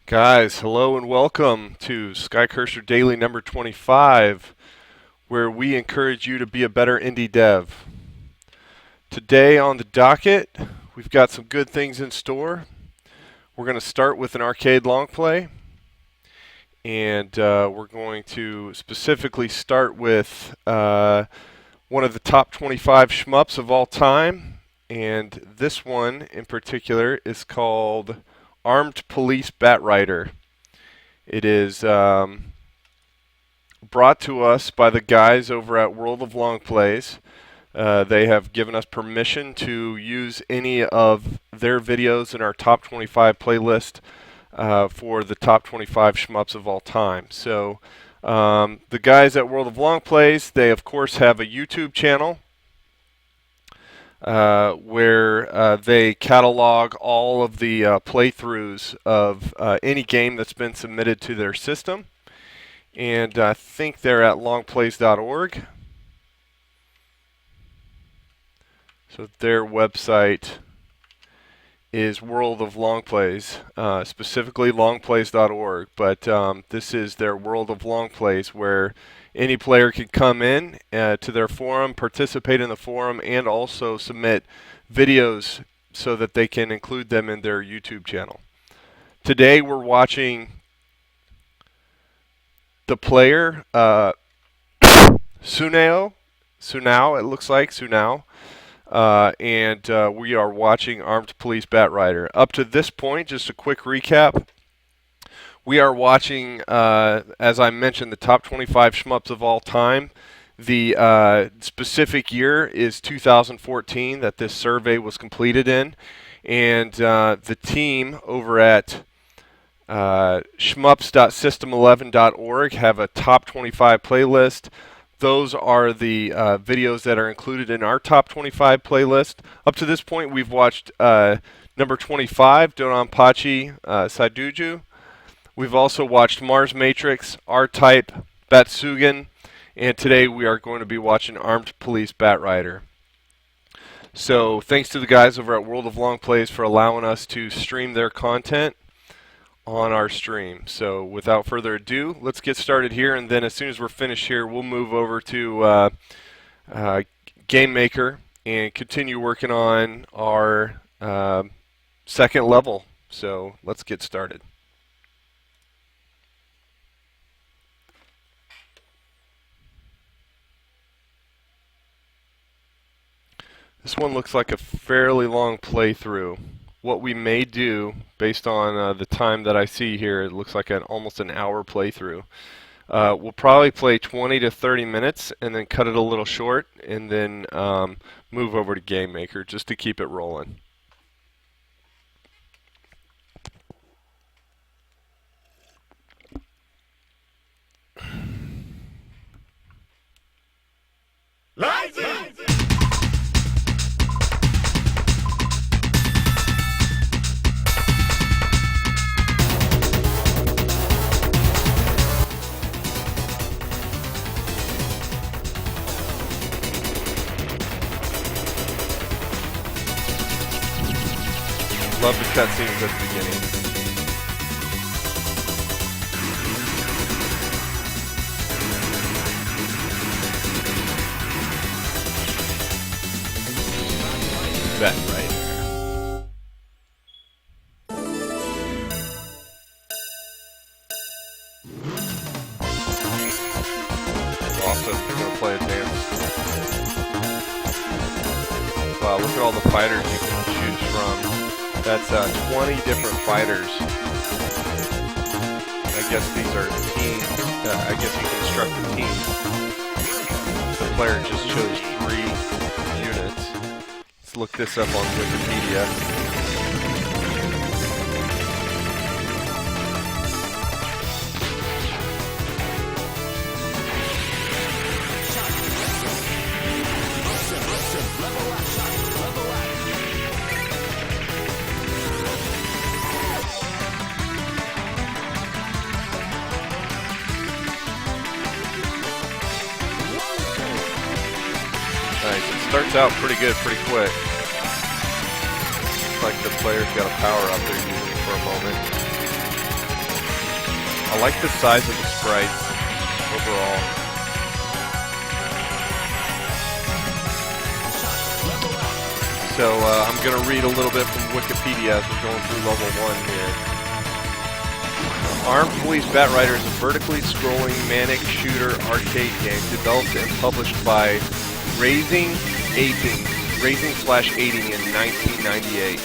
Guys, hello and welcome to Skycurser Daily number 25, where we encourage you to be a better indie dev. Today on the docket, we've got some good things in store. We're going to start with an arcade long play, and we're going to specifically start with one of the top 25 shmups of all time, and this one in particular is called Armed Police Batrider. It is brought to us by the guys over at World of Long Plays. They have given us permission to use any of their videos in our top 25 playlist for the top 25 shmups of all time. So the guys at World of Long Plays, they of course have a YouTube channel where they catalog all of the playthroughs of any game that's been submitted to their system. And I think they're at longplays.org. So their website is World of Long Plays, specifically longplays.org. But this is their World of Long Plays, where any player can come in to their forum, participate in the forum, and also submit videos so that they can include them in their YouTube channel. Today we're watching the player Sunao, it looks like Sunao, and we are watching Armed Police Batrider. Up to this point, just a quick recap. We are watching, as I mentioned, the top 25 shmups of all time. The specific year is 2014 that this survey was completed in, and the team over at shmups.system11.org have a top 25 playlist. Those are the videos that are included in our top 25 playlist. Up to this point, we've watched number 25, Donanpachi Saiduju. We've also watched Mars Matrix, R-Type, Batsugan, and today we are going to be watching Armed Police Batrider. So thanks to the guys over at World of Long Plays for allowing us to stream their content on our stream. So without further ado, let's get started here, and then as soon as we're finished here, we'll move over to Game Maker and continue working on our second level. So let's get started. This one looks like a fairly long playthrough. What we may do, based on the time that I see here, it looks like almost an hour playthrough. We'll probably play 20 to 30 minutes and then cut it a little short, and then move over to Game Maker just to keep it rolling. Love the cutscenes at the beginning. Bet right there. Awesome. You're gonna play a dance. Wow, look at all the fighters you can choose from. That's 20 different fighters. I guess these are teams. I guess you can construct a team. The player just chose 3 units. Let's look this up on Wikipedia. Nice. It starts out pretty good, pretty quick. Looks like the player's got a power up they're using for a moment. I like the size of the sprites overall. So I'm going to read a little bit from Wikipedia as we're going through level 1 here. Armed Police Batrider is a vertically scrolling manic shooter arcade game developed and published by Raising/Aiding in 1998.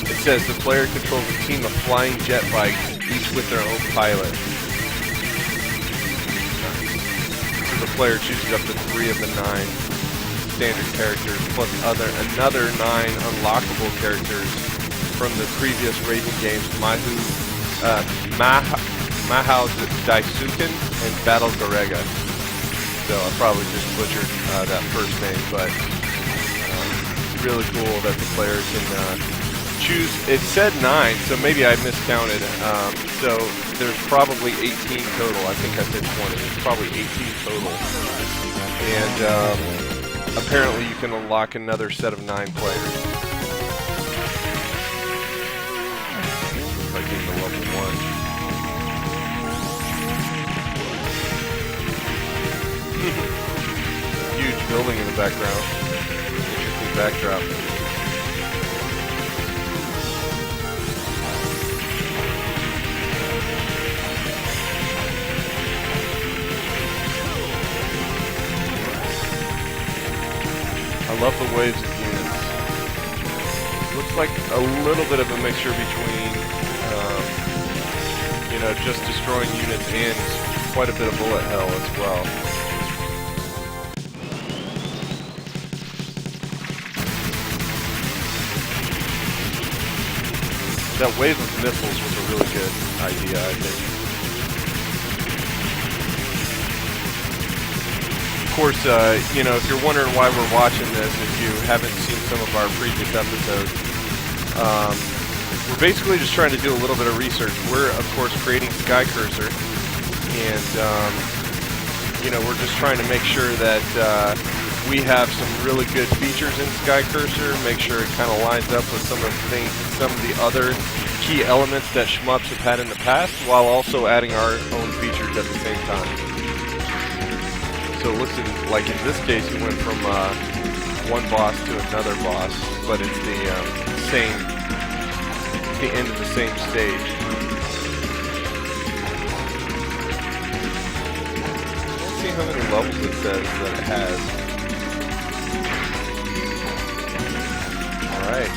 It says the player controls a team of flying jet bikes, each with their own pilot. So the player chooses up to 3 of the 9 standard characters, plus another 9 unlockable characters from the previous Raising games, Mahou Daisuken and Battle Garega. So I probably just butchered that first name, but really cool that the player can choose. It said 9, so maybe I miscounted. So there's probably 18 total. I think I said 20. It's probably 18 total. And apparently you can unlock another set of 9 players. If I get to level 1. Huge building in the background. Interesting backdrop. I love the waves of units. Looks like a little bit of a mixture between, just destroying units and quite a bit of bullet hell as well. That wave of missiles was a really good idea, I think. Of course, if you're wondering why we're watching this, if you haven't seen some of our previous episodes, we're basically just trying to do a little bit of research. We're, of course, creating Skycurser, and, we're just trying to make sure that we have some really good features in Skycurser, make sure it kind of lines up with some of the other key elements that shmups have had in the past, while also adding our own features at the same time. So it looks like in this case it went from one boss to another boss, but it's the end of the same stage. Let's see how many levels it says that it has. Alright.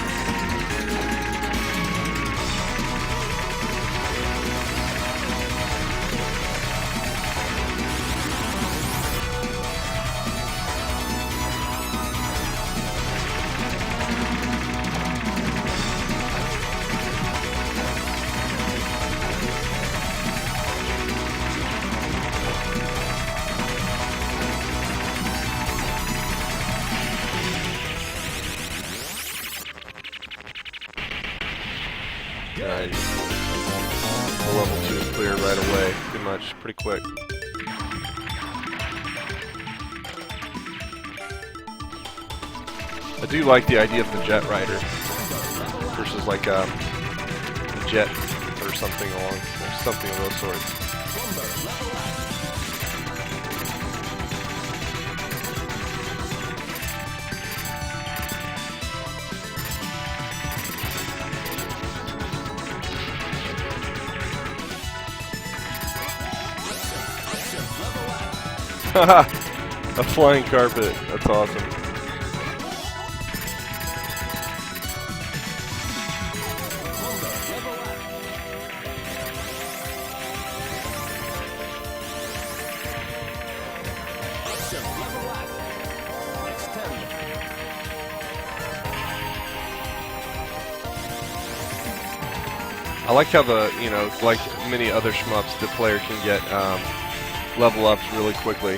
Nice. The level 2 is clear right away, pretty much, pretty quick. I do like the idea of the jet rider versus like a jet or something of those sorts. Haha, a flying carpet. That's awesome. I like how like many other shmups, the player can get level ups really quickly.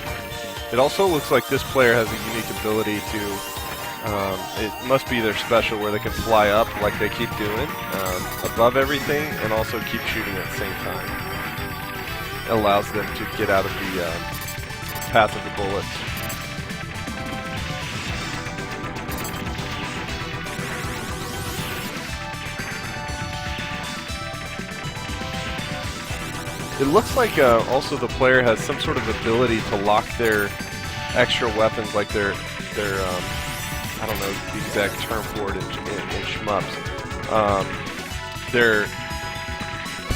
It also looks like this player has a unique ability to, it must be their special, where they can fly up like they keep doing, above everything, and also keep shooting at the same time. It allows them to get out of the path of the bullets. It looks like also the player has some sort of ability to lock their extra weapons, like their I don't know the exact term for it in shmups. Their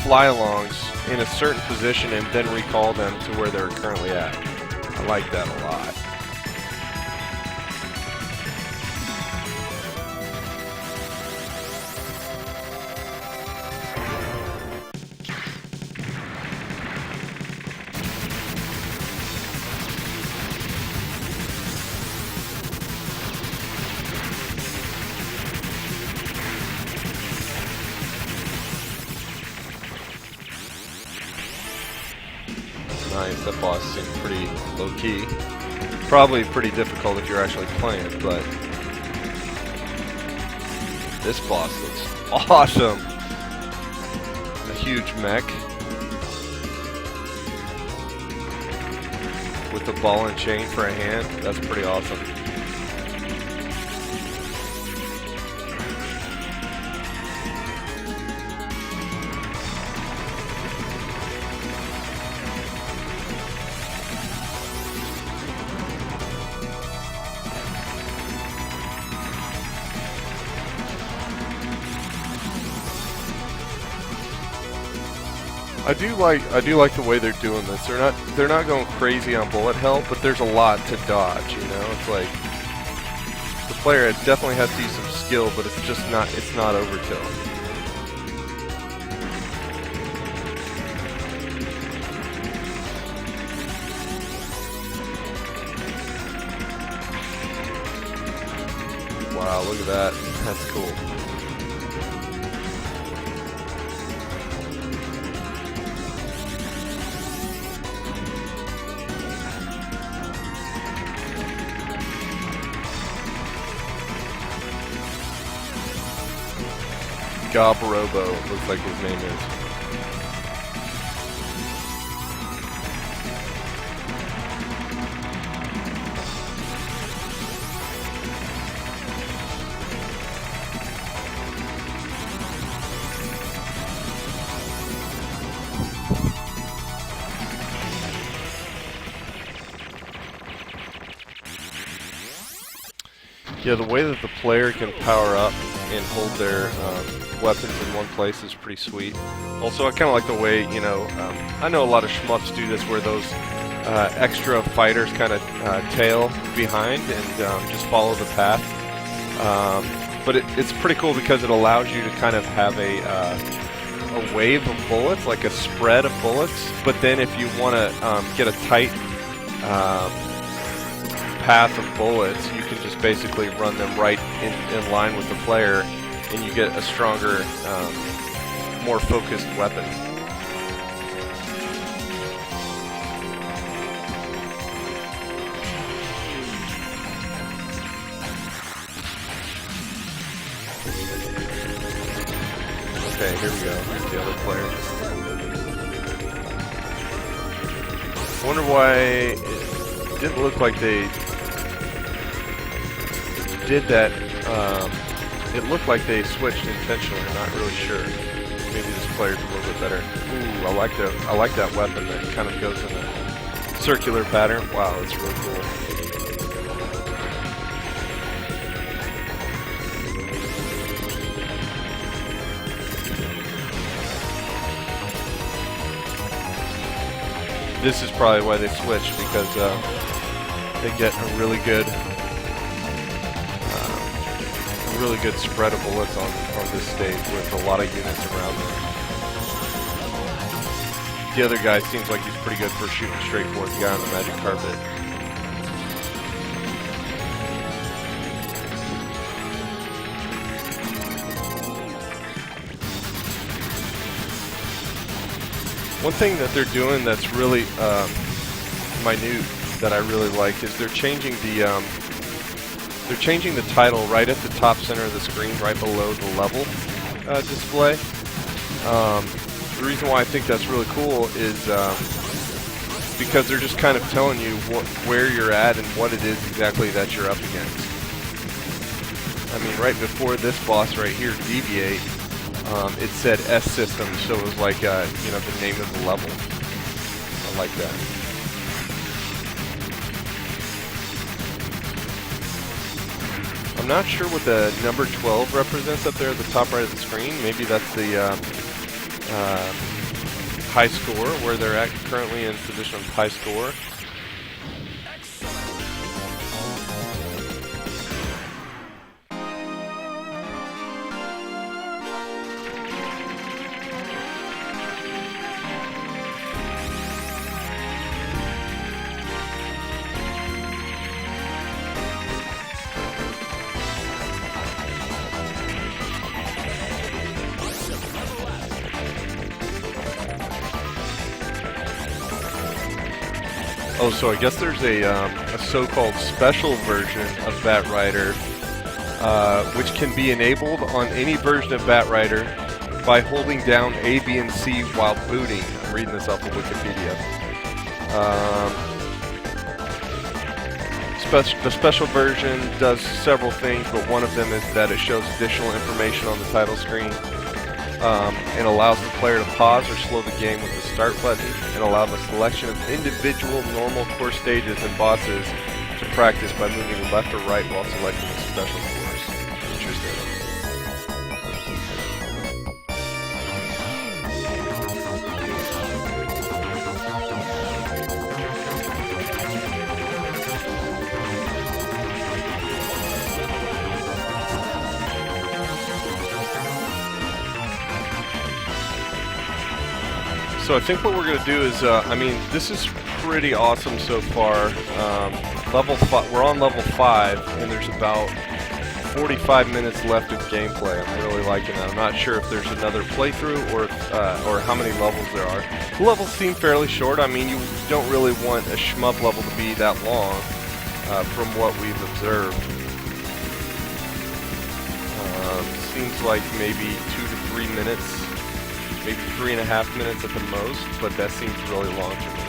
fly-alongs in a certain position and then recall them to where they're currently at. I like that a lot. Nice, that boss seemed pretty low-key. Probably pretty difficult if you're actually playing, but this boss looks awesome. A huge mech with the ball and chain for a hand. That's pretty awesome. I do like the way they're doing this. They're not going crazy on bullet hell, but there's a lot to dodge, you know? It's like the player definitely has to use some skill, but it's not overkill. Wow, look at that. That's cool. Gobrobo looks like his name is. Yeah, the way that the player can power up and hold their weapons in one place is pretty sweet. Also, I kind of like the way, you know, I know a lot of shmups do this where those extra fighters kind of tail behind and just follow the path. But it's pretty cool because it allows you to kind of have a wave of bullets, like a spread of bullets. But then if you want to get a tight path of bullets, you can just basically run them right in line with the player, and you get a stronger, more focused weapon. Okay, here we go. Here's the other player. I wonder why it didn't look like they did that. It looked like they switched intentionally. I'm not really sure. Maybe this player's a little bit better. Ooh, I like that weapon that kind of goes in a circular pattern. Wow, that's really cool. This is probably why they switched, because they get a really good spread of bullets on this stage with a lot of units around them. The other guy seems like he's pretty good for shooting straight for the guy on the magic carpet. One thing that they're doing that's really minute that I really like is they're changing the title right at the top center of the screen, right below the level display. The reason why I think that's really cool is because they're just kind of telling you where you're at and what it is exactly that you're up against. I mean, right before this boss right here, Deviate, it said S System, so it was like, you know, the name of the level. I like that. I'm not sure what the number 12 represents up there at the top right of the screen. Maybe that's the high score, where they're at currently in position of high score. Oh, so I guess there's a so-called special version of Batrider, which can be enabled on any version of Batrider by holding down A, B, and C while booting. I'm reading this off of Wikipedia. The special version does several things, but one of them is that it shows additional information on the title screen. And allows the player to pause or slow the game with the start button, and allow a selection of individual normal course stages and bosses to practice by moving left or right while selecting a special course. Interesting. So I think what we're going to do is, I mean, this is pretty awesome so far. We're on level 5, and there's about 45 minutes left of gameplay. I'm really liking that. I'm not sure if there's another playthrough or how many levels there are. The levels seem fairly short. I mean, you don't really want a shmup level to be that long, from what we've observed. Seems like maybe 2 to 3 minutes. Maybe 3.5 minutes at the most, but that seems really long to me.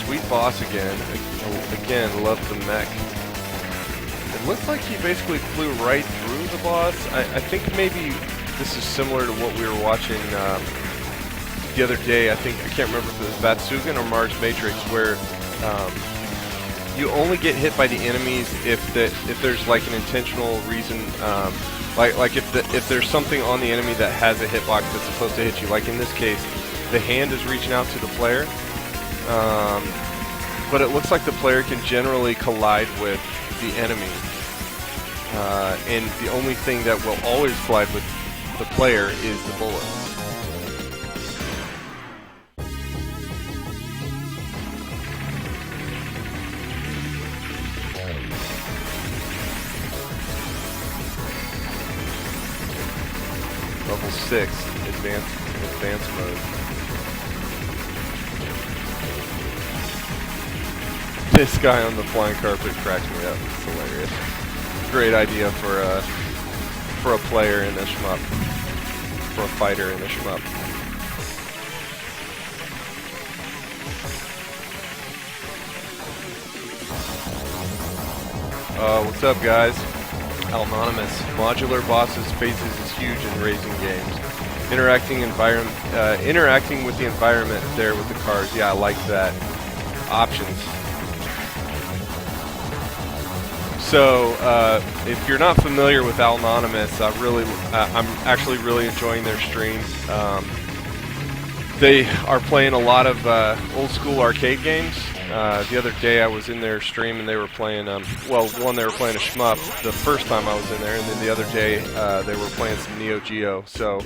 Sweet boss again. Again, love the mech. It looks like he basically flew right through the boss. I think maybe this is similar to what we were watching the other day. I can't remember if it was Batsugan or Mars Matrix, where you only get hit by the enemies if there's like an intentional reason, like if there's something on the enemy that has a hitbox that's supposed to hit you. Like in this case, the hand is reaching out to the player, but it looks like the player can generally collide with the enemy, and the only thing that will always collide with the player is the bullets. Level 6, advanced mode. This guy on the flying carpet cracks me up. It's hilarious. Great idea for a player in a shmup, for a fighter in a shmup. What's up, guys? Anonymous. Modular bosses spaces is huge in racing games. Interacting with the environment there with the cars. Yeah, I like that. Options. So, if you're not familiar with Anonymous, I'm actually really enjoying their stream. They are playing a lot of old school arcade games. The other day I was in their stream and they were playing, one, they were playing a shmup the first time I was in there, and then the other day they were playing some Neo Geo. So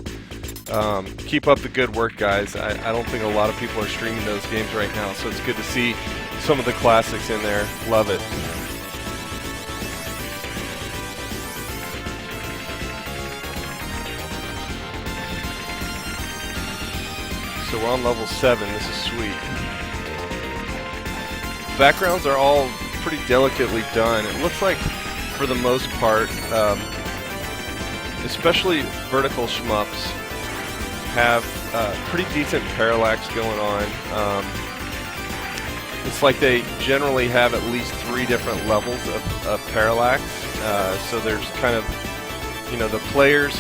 keep up the good work, guys. I don't think a lot of people are streaming those games right now, so it's good to see some of the classics in there. Love it. So we're on level 7. This is sweet. Backgrounds are all pretty delicately done. It looks like, for the most part, especially vertical shmups, have pretty decent parallax going on. It's like they generally have at least 3 different levels of parallax. So there's kind of, the players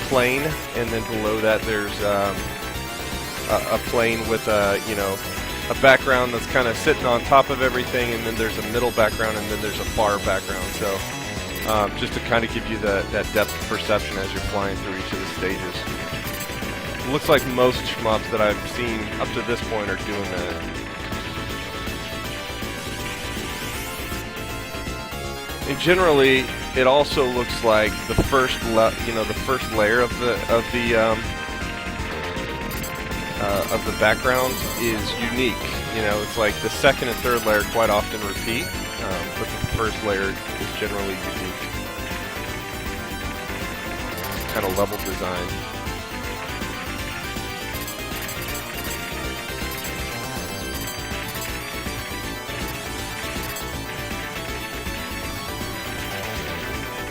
plane, and then below that there's a plane with a background that's kind of sitting on top of everything, and then there's a middle background, and then there's a far background. So just to kind of give you that depth of perception as you're flying through each of the stages. It looks like most shmups that I've seen up to this point are doing that. And generally, it also looks like the first layer of the background is unique. It's like the second and third layer quite often repeat, but the first layer is generally unique. Kind of level design.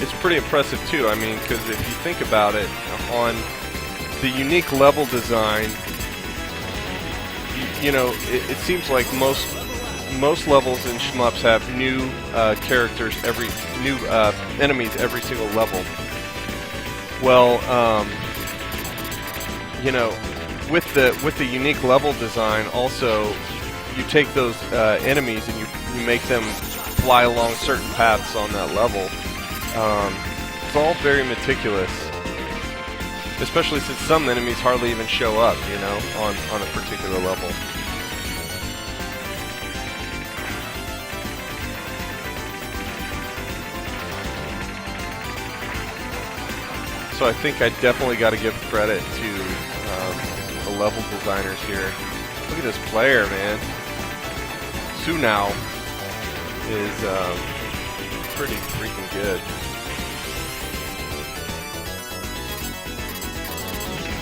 It's pretty impressive too. I mean, because if you think about it, on the unique level design, it seems like most levels in shmups have new characters, new enemies every single level. Well, with the unique level design, also you take those enemies and you make them fly along certain paths on that level. It's all very meticulous, especially since some enemies hardly even show up, on a particular level. So I think I definitely got to give credit to the level designers here. Look at this player, man. Sunao is pretty freaking good.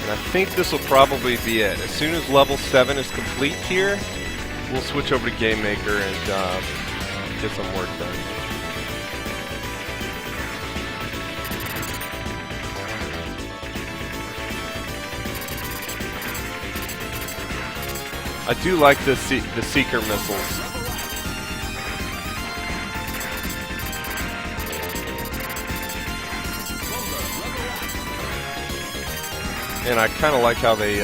And I think this will probably be it. As soon as level 7 is complete here, we'll switch over to Game Maker and get some work done. I do like the Seeker missiles. And I kind of like how they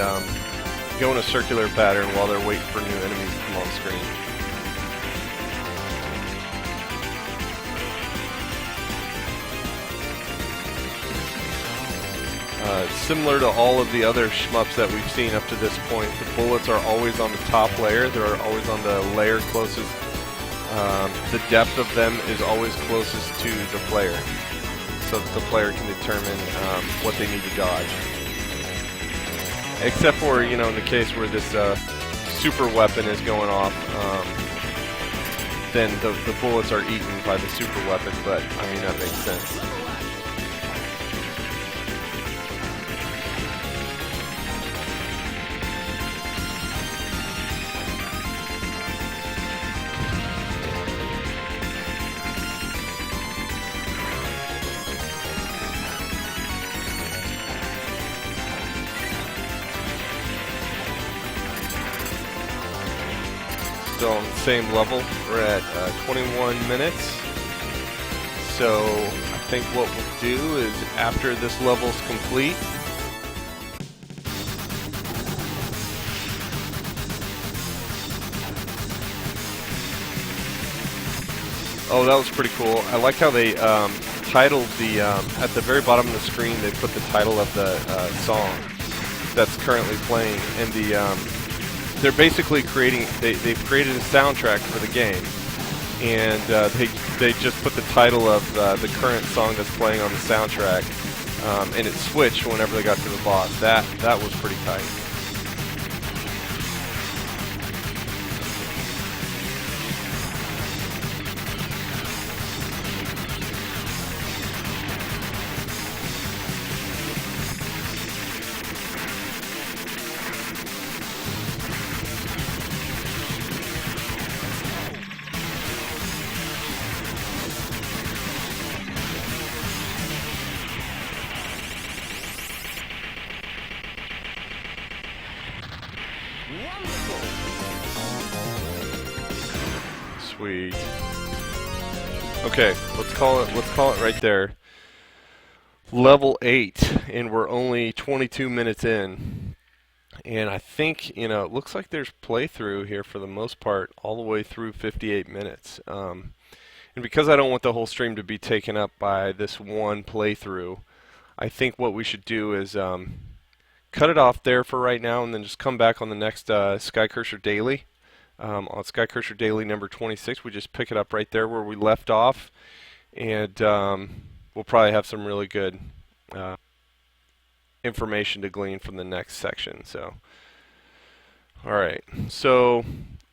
go in a circular pattern while they're waiting for new enemies to come on screen. Similar to all of the other shmups that we've seen up to this point, the bullets are always on the top layer. They're always on the layer closest. The depth of them is always closest to the player, so that the player can determine what they need to dodge. Except for, in the case where this super weapon is going off, then the bullets are eaten by the super weapon, but I mean, that makes sense. Still on the same level. We're at 21 minutes. So I think what we'll do is, after this level's complete, oh, that was pretty cool. I like how they titled the at the very bottom of the screen. They put the title of the song that's currently playing, and they're basically creating. They've created a soundtrack for the game, and they just put the title of the current song that's playing on the soundtrack, and it switched whenever they got to the boss. That was pretty tight. Sweet. Okay, let's call it right there. level 8, and we're only 22 minutes in. And I think, it looks like there's playthrough here for the most part, all the way through 58 minutes. And because I don't want the whole stream to be taken up by this one playthrough, I think what we should do is cut it off there for right now, and then just come back on the next Skycurser Daily. On Skycurser Daily number 26, we just pick it up right there where we left off, and we'll probably have some really good information to glean from the next section. So, all right. So,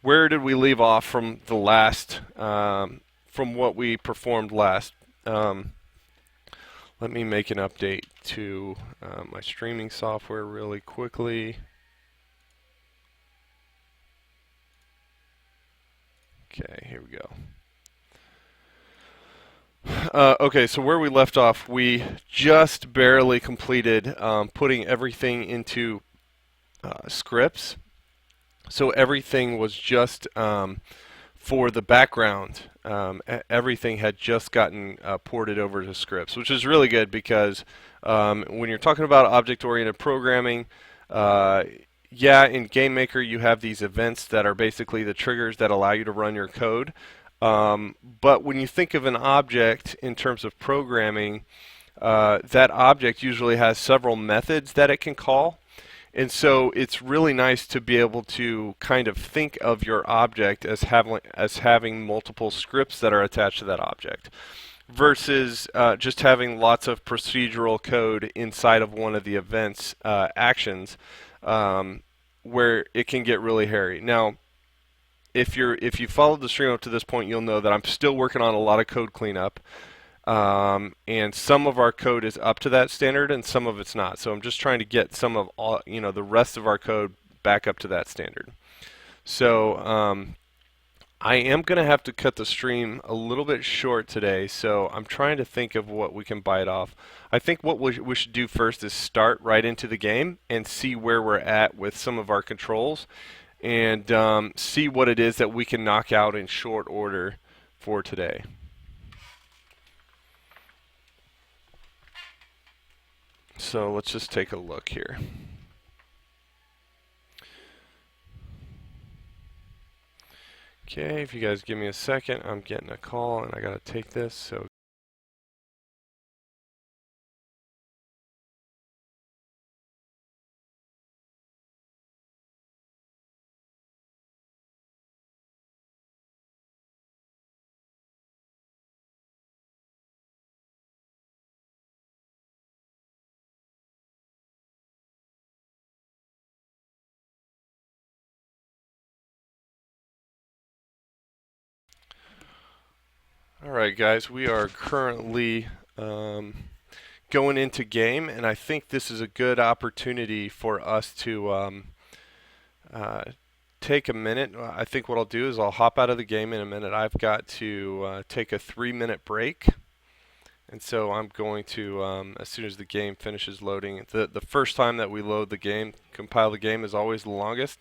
where did we leave off from the last, from what we performed last? Let me make an update to my streaming software really quickly. Okay, here we go. Okay, so where we left off, we just barely completed putting everything into scripts. So everything was just for the background. Everything had just gotten ported over to scripts, which is really good because when you're talking about object-oriented programming, yeah, in GameMaker you have these events that are basically the triggers that allow you to run your code. But when you think of an object in terms of programming, that object usually has several methods that it can call. And so it's really nice to be able to kind of think of your object as having multiple scripts that are attached to that object versus just having lots of procedural code inside of one of the events actions where it can get really hairy. Now, if you followed the stream up to this point, you'll know that I'm still working on a lot of code cleanup. And some of our code is up to that standard and some of it's not. So I'm just trying to get some of the rest of our code back up to that standard. So I am going to have to cut the stream a little bit short today, so I'm trying to think of what we can bite off. I think what we should do first is start right into the game and see where we're at with some of our controls and see what it is that we can knock out in short order for today. So let's just take a look here. Okay, if you guys give me a second, I'm getting a call and I gotta take this, so alright guys, we are currently going into game, and I think this is a good opportunity for us to take a minute. I think what I'll do is I'll hop out of the game in a minute. I've got to take a 3-minute break, and so I'm going to, as soon as the game finishes loading, the first time that we load the game, compile the game, is always the longest.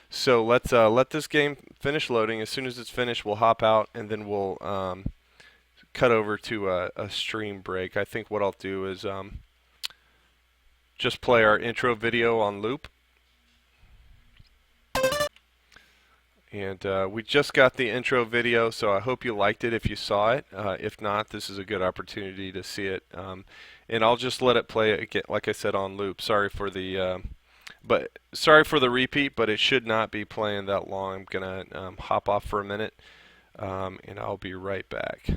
So let's let this game finish loading. As soon as it's finished, we'll hop out, and then we'll cut over to a stream break. I think what I'll do is just play our intro video on loop. And we just got the intro video, so I hope you liked it if you saw it. If not, this is a good opportunity to see it. And I'll just let it play again, like I said, on loop. Sorry for the repeat, but it should not be playing that long. I'm gonna hop off for a minute, and I'll be right back.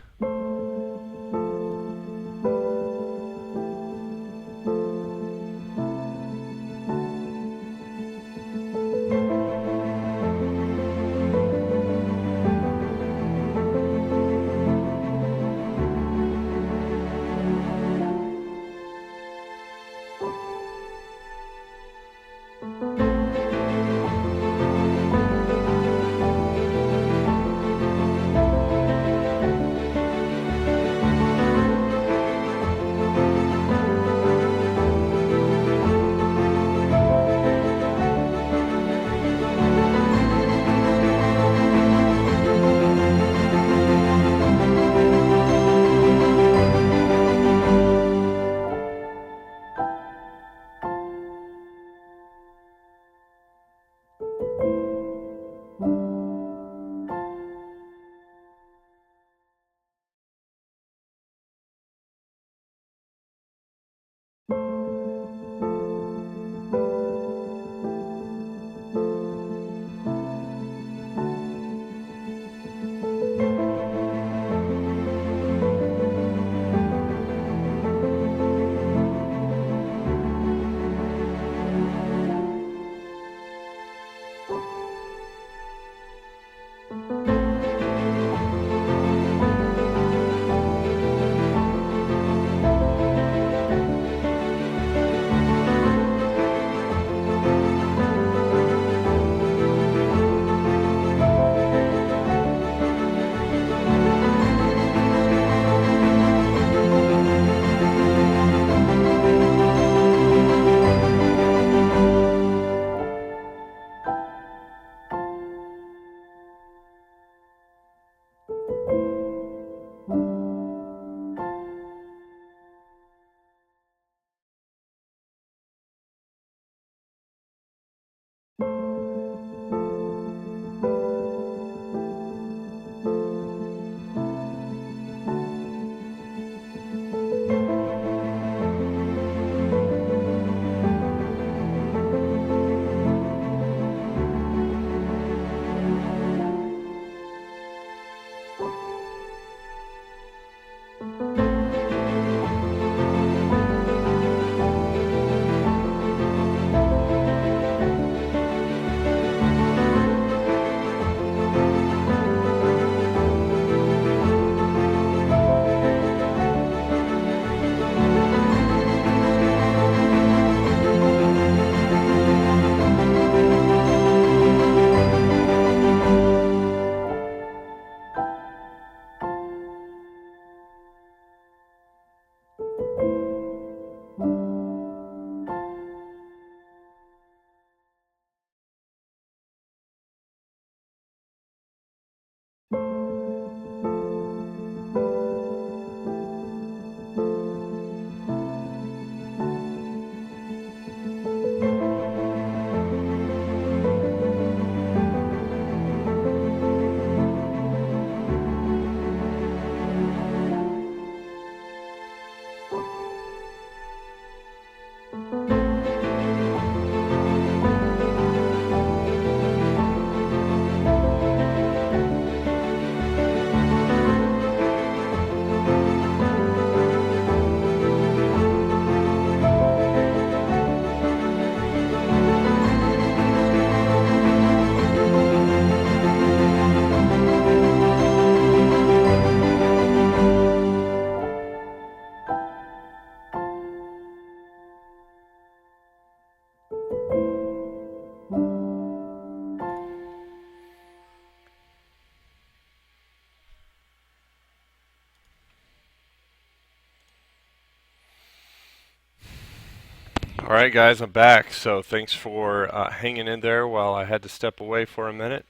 All right, guys, I'm back. So thanks for hanging in there while I had to step away for a minute.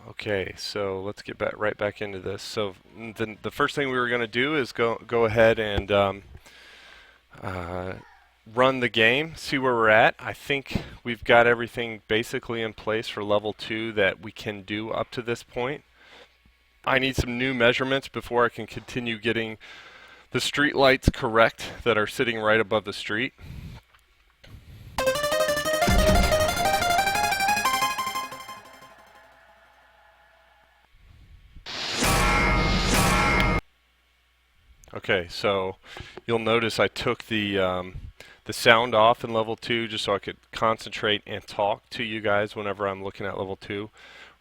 Okay, so let's get right back into this. So the first thing we were going to do is go ahead and uh, run the game, see where we're at. I think we've got everything basically in place for level 2 that we can do up to this point. I need some new measurements before I can continue getting the street lights correct that are sitting right above the street. Okay, so you'll notice I took the sound off in level 2 just so I could concentrate and talk to you guys whenever I'm looking at level 2.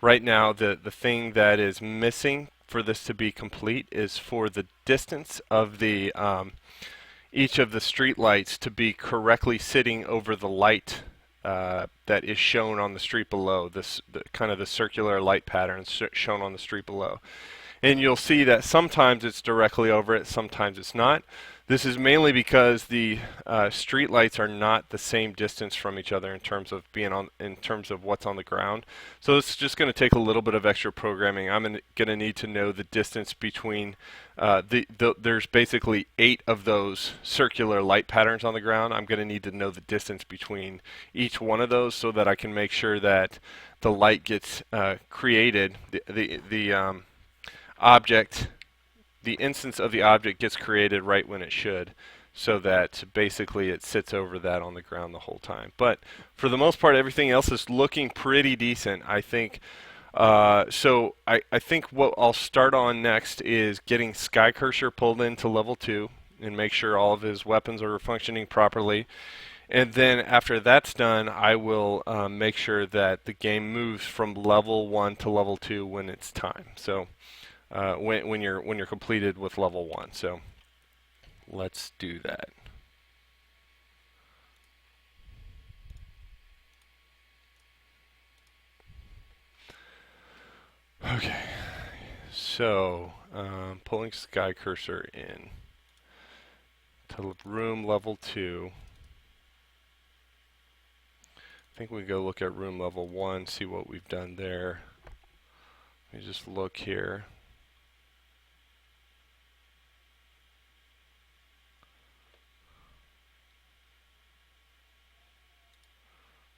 Right now, the thing that is missing for this to be complete is for the distance of the each of the street lights to be correctly sitting over the light that is shown on the street below. Kind of the circular light pattern shown on the street below. And you'll see that sometimes it's directly over it, sometimes it's not. This is mainly because the street lights are not the same distance from each other in terms of what's on the ground. So it's just going to take a little bit of extra programming. I'm going to need to know the distance between there's basically 8 of those circular light patterns on the ground. I'm going to need to know the distance between each one of those so that I can make sure that the light gets created. The instance of the object gets created right when it should, so that basically it sits over that on the ground the whole time. But for the most part, everything else is looking pretty decent, I think. So I think what I'll start on next is getting Skycurser pulled into level 2 and make sure all of his weapons are functioning properly. And then after that's done, I will make sure that the game moves from level 1 to level 2 when it's time. So when you're completed with level 1. So let's do that. Okay, so pulling Skycurser in to room level 2. I think we go look at room level 1, see what we've done there. Let me just look here.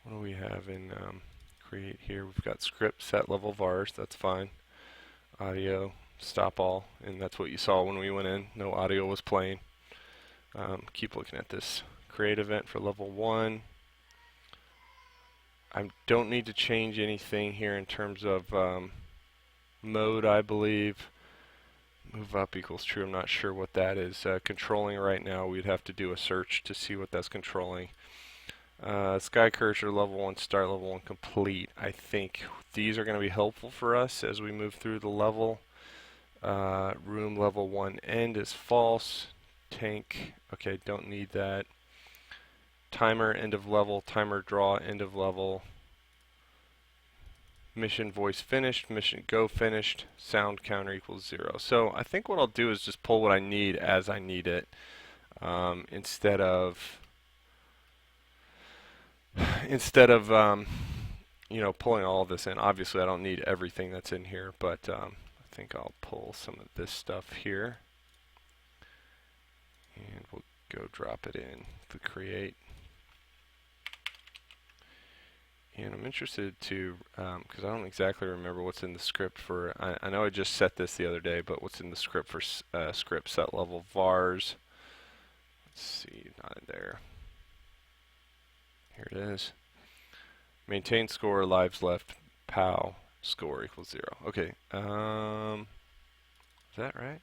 What do we have in create here? We've got script, set level vars, that's fine. Audio, stop all, and that's what you saw when we went in. No audio was playing. Keep looking at this. Create event for level 1. I don't need to change anything here in terms of mode, I believe. Move up equals true. I'm not sure what that is controlling right now. We'd have to do a search to see what that's controlling. Skycurser level 1 start, level 1 complete. I think these are going to be helpful for us as we move through the level. Room level 1 end is false. Tank, okay, don't need that. Timer end of level, timer draw end of level. Mission voice finished, mission go finished, sound counter equals 0. So I think what I'll do is just pull what I need as I need it, instead of pulling all of this in. Obviously I don't need everything that's in here, but I think I'll pull some of this stuff here and we'll go drop it in to create. And I'm interested to, because I don't exactly remember what's in the script for, I know I just set this the other day, but what's in the script for script set level vars. Let's see, not in there. Here it is. Maintain score, lives left, POW, score equals 0. Okay, is that right?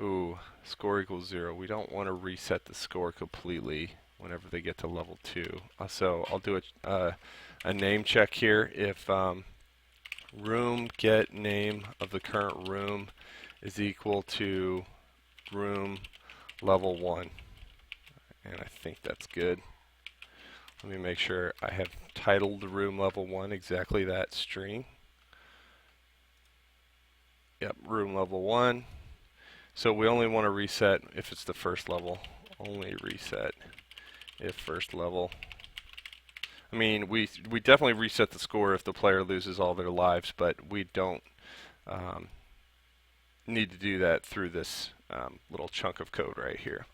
Ooh, score equals 0. We don't want to reset the score completely whenever they get to level 2. So I'll do a name check here. If room get name of the current room is equal to room level 1. And I think that's good. Let me make sure I have titled room level 1 exactly that string. Yep, room level 1. So we only want to reset if it's the first level. only reset if first level. I mean, we definitely reset the score if the player loses all their lives, but we don't need to do that through this little chunk of code right here.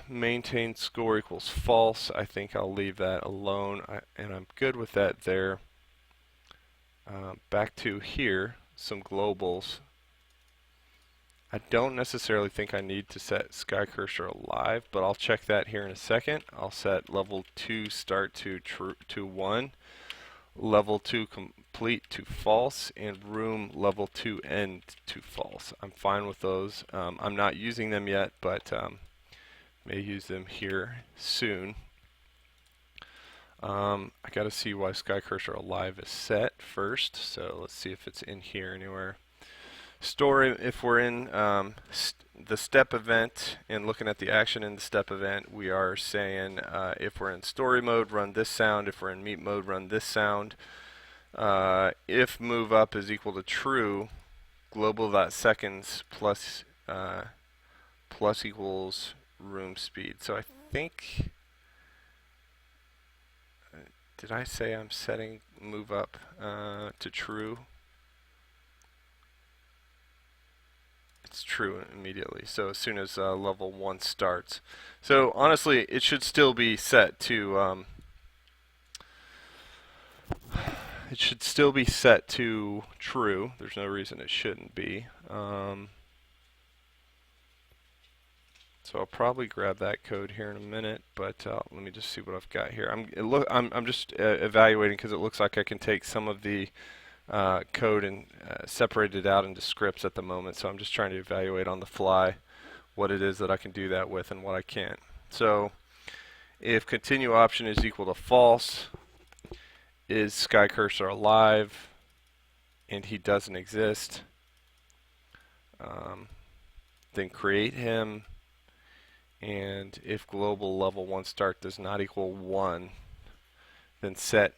Maintain score equals false. I think I'll leave that alone, and I'm good with that there. Back to here, some globals. I don't necessarily think I need to set Skycurser alive, but I'll check that here in a second. I'll set level 2 start to 1, level 2 complete to false, and room level 2 end to false. I'm fine with those. I'm not using them yet, but may use them here soon. I got to see why Skycurser alive is set first, so let's see if it's in here anywhere. Story, if we're in the step event and looking at the action in the step event, we are saying if we're in story mode, run this sound. If we're in meet mode, run this sound. If move up is equal to true, global.seconds plus equals room speed. So I think, did I say I'm setting move up to true? It's true immediately. So as soon as level 1 starts. So honestly, it should still be set to true. There's no reason it shouldn't be. So I'll probably grab that code here in a minute, but let me just see what I've got here. I'm just evaluating because it looks like I can take some of the code and separate it out into scripts at the moment, so I'm just trying to evaluate on the fly what it is that I can do that with and what I can't. So if continue option is equal to false, is Skycurser alive, and he doesn't exist, then create him, and if global level 1 start does not equal 1, then set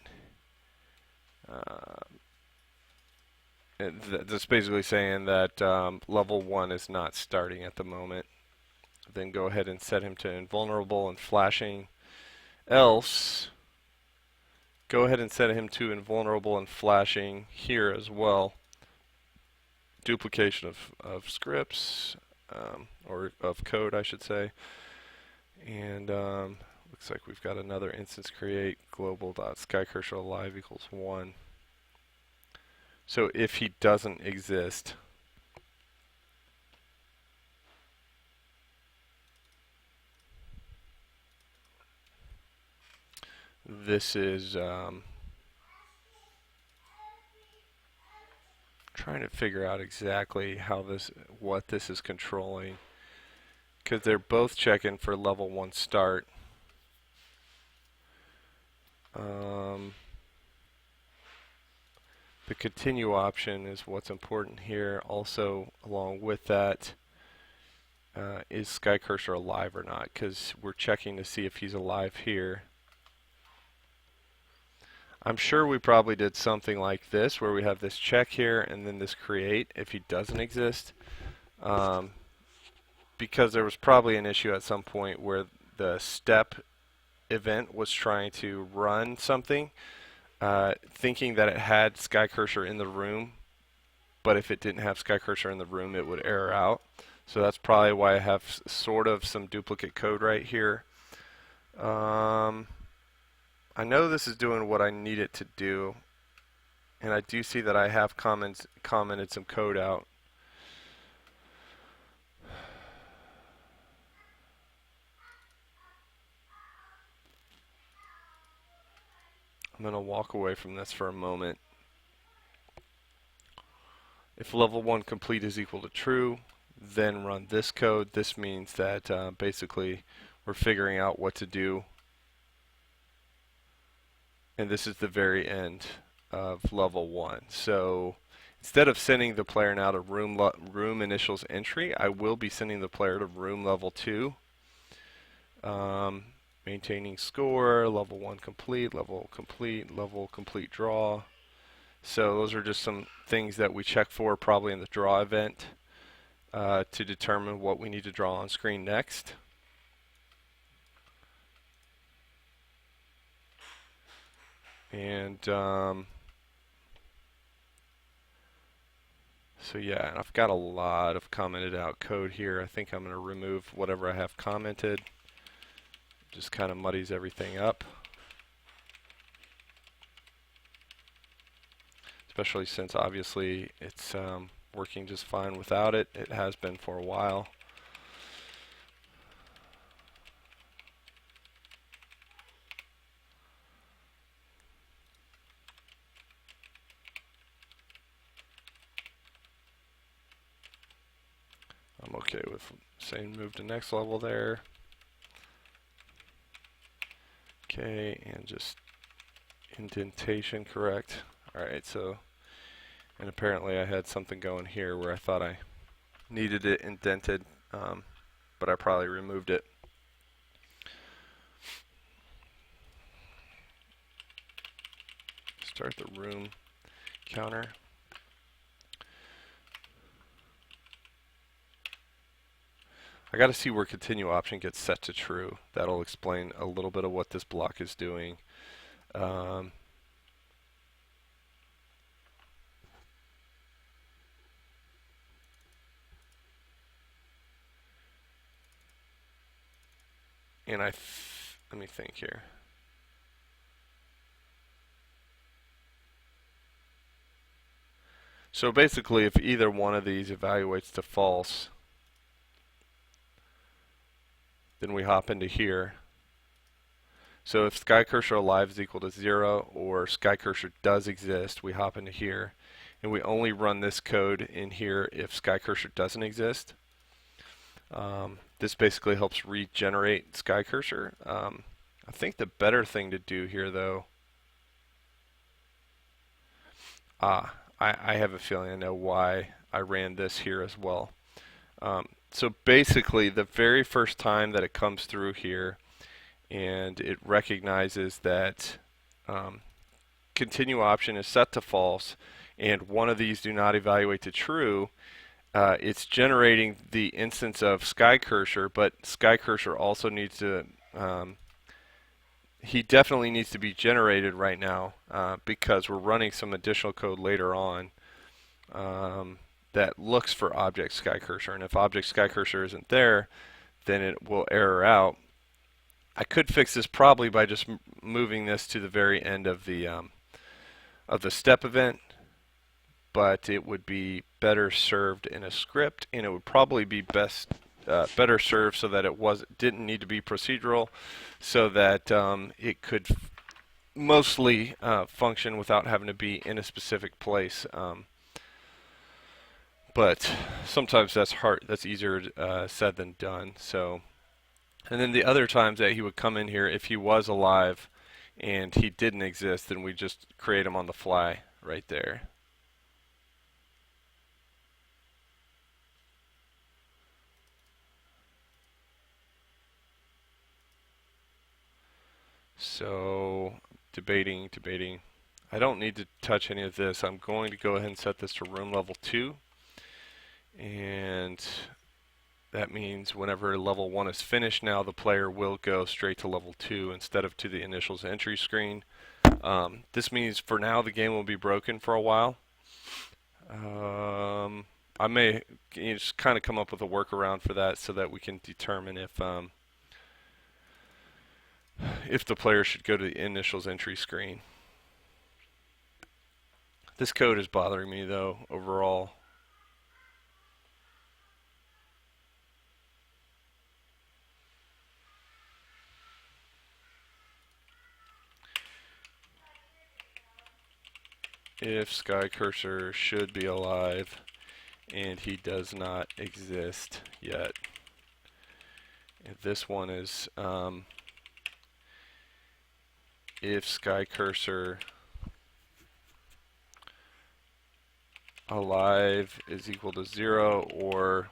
that's basically saying that level 1 is not starting at the moment. Then go ahead and set him to invulnerable and flashing. Else, go ahead and set him to invulnerable and flashing here as well. Duplication of scripts, or of code, I should say. And looks like we've got another instance create global.skycurser alive equals 1. So if he doesn't exist, this is trying to figure out exactly how what this is controlling, because they're both checking for level 1 start. The continue option is what's important here. Also, along with that, is Skycurser alive or not? Because we're checking to see if he's alive here. I'm sure we probably did something like this, where we have this check here and then this create if he doesn't exist. Because there was probably an issue at some point where the step event was trying to run something, thinking that it had Skycurser in the room, but if it didn't have Skycurser in the room, it would error out. So that's probably why I have sort of some duplicate code right here. I know this is doing what I need it to do, and I do see that I have commented some code out. I'm going to walk away from this for a moment. If level 1 complete is equal to true, then run this code. This means that basically we're figuring out what to do. And this is the very end of level 1. So instead of sending the player now to room initials entry, I will be sending the player to room level 2. Maintaining score, level 1 complete, level complete draw. So those are just some things that we check for probably in the draw event. to determine what we need to draw on screen next. And so yeah, and I've got a lot of commented out code here. I think I'm going to remove whatever I have commented. Just kind of muddies everything up. Especially since obviously it's working just fine without it. It has been for a while. I'm okay with saying move to next level there. Okay, and just indentation correct. Alright, so, and apparently I had something going here where I thought I needed it indented, but I probably removed it. Start the room counter. I got to see where continue option gets set to true. That'll explain a little bit of what this block is doing. And let me think here. So basically, if either one of these evaluates to false, then we hop into here. So if Skycurser alive is equal to 0 or Skycurser does exist, we hop into here. And we only run this code in here if Skycurser doesn't exist. This basically helps regenerate Skycurser. I think the better thing to do here, though, I have a feeling I know why I ran this here as well. So basically, the very first time that it comes through here, and it recognizes that continue option is set to false, and one of these do not evaluate to true, it's generating the instance of Skycurser, but Skycurser also needs to, he definitely needs to be generated right now because we're running some additional code later on that looks for object Skycurser, and if object Skycurser isn't there, then it will error out. I could fix this probably by just moving this to the very end of the step event, but it would be better served in a script, and it would probably be better served so that it didn't need to be procedural, so that it could mostly function without having to be in a specific place. But sometimes that's easier said than done. So, and then the other times that he would come in here, if he was alive and he didn't exist, then we just create him on the fly right there. So, debating. I don't need to touch any of this. I'm going to go ahead and set this to room level 2. And that means whenever level 1 is finished now, the player will go straight to level 2 instead of to the initials entry screen. This means for now the game will be broken for a while. I may just kind of come up with a workaround for that so that we can determine if the player should go to the initials entry screen. This code is bothering me though overall. If Skycurser should be alive and he does not exist yet. If this one is if Skycurser alive is equal to 0 or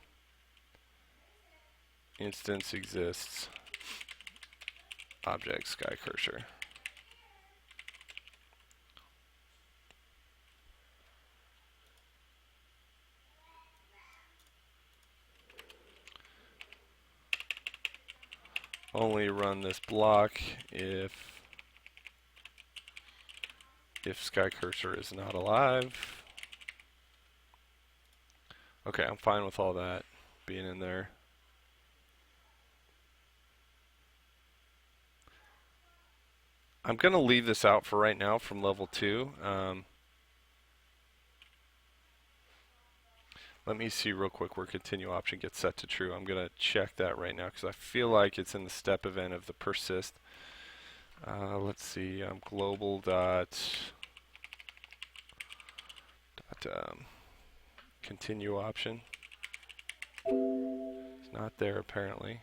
instance exists object Skycurser. only run this block if Skycurser is not alive. Okay, I'm fine with all that being in there. I'm going to leave this out for right now from level 2. Let me see real quick where continue option gets set to true. I'm going to check that right now because I feel like it's in the step event of the persist. Let's see, global continue option. It's not there apparently.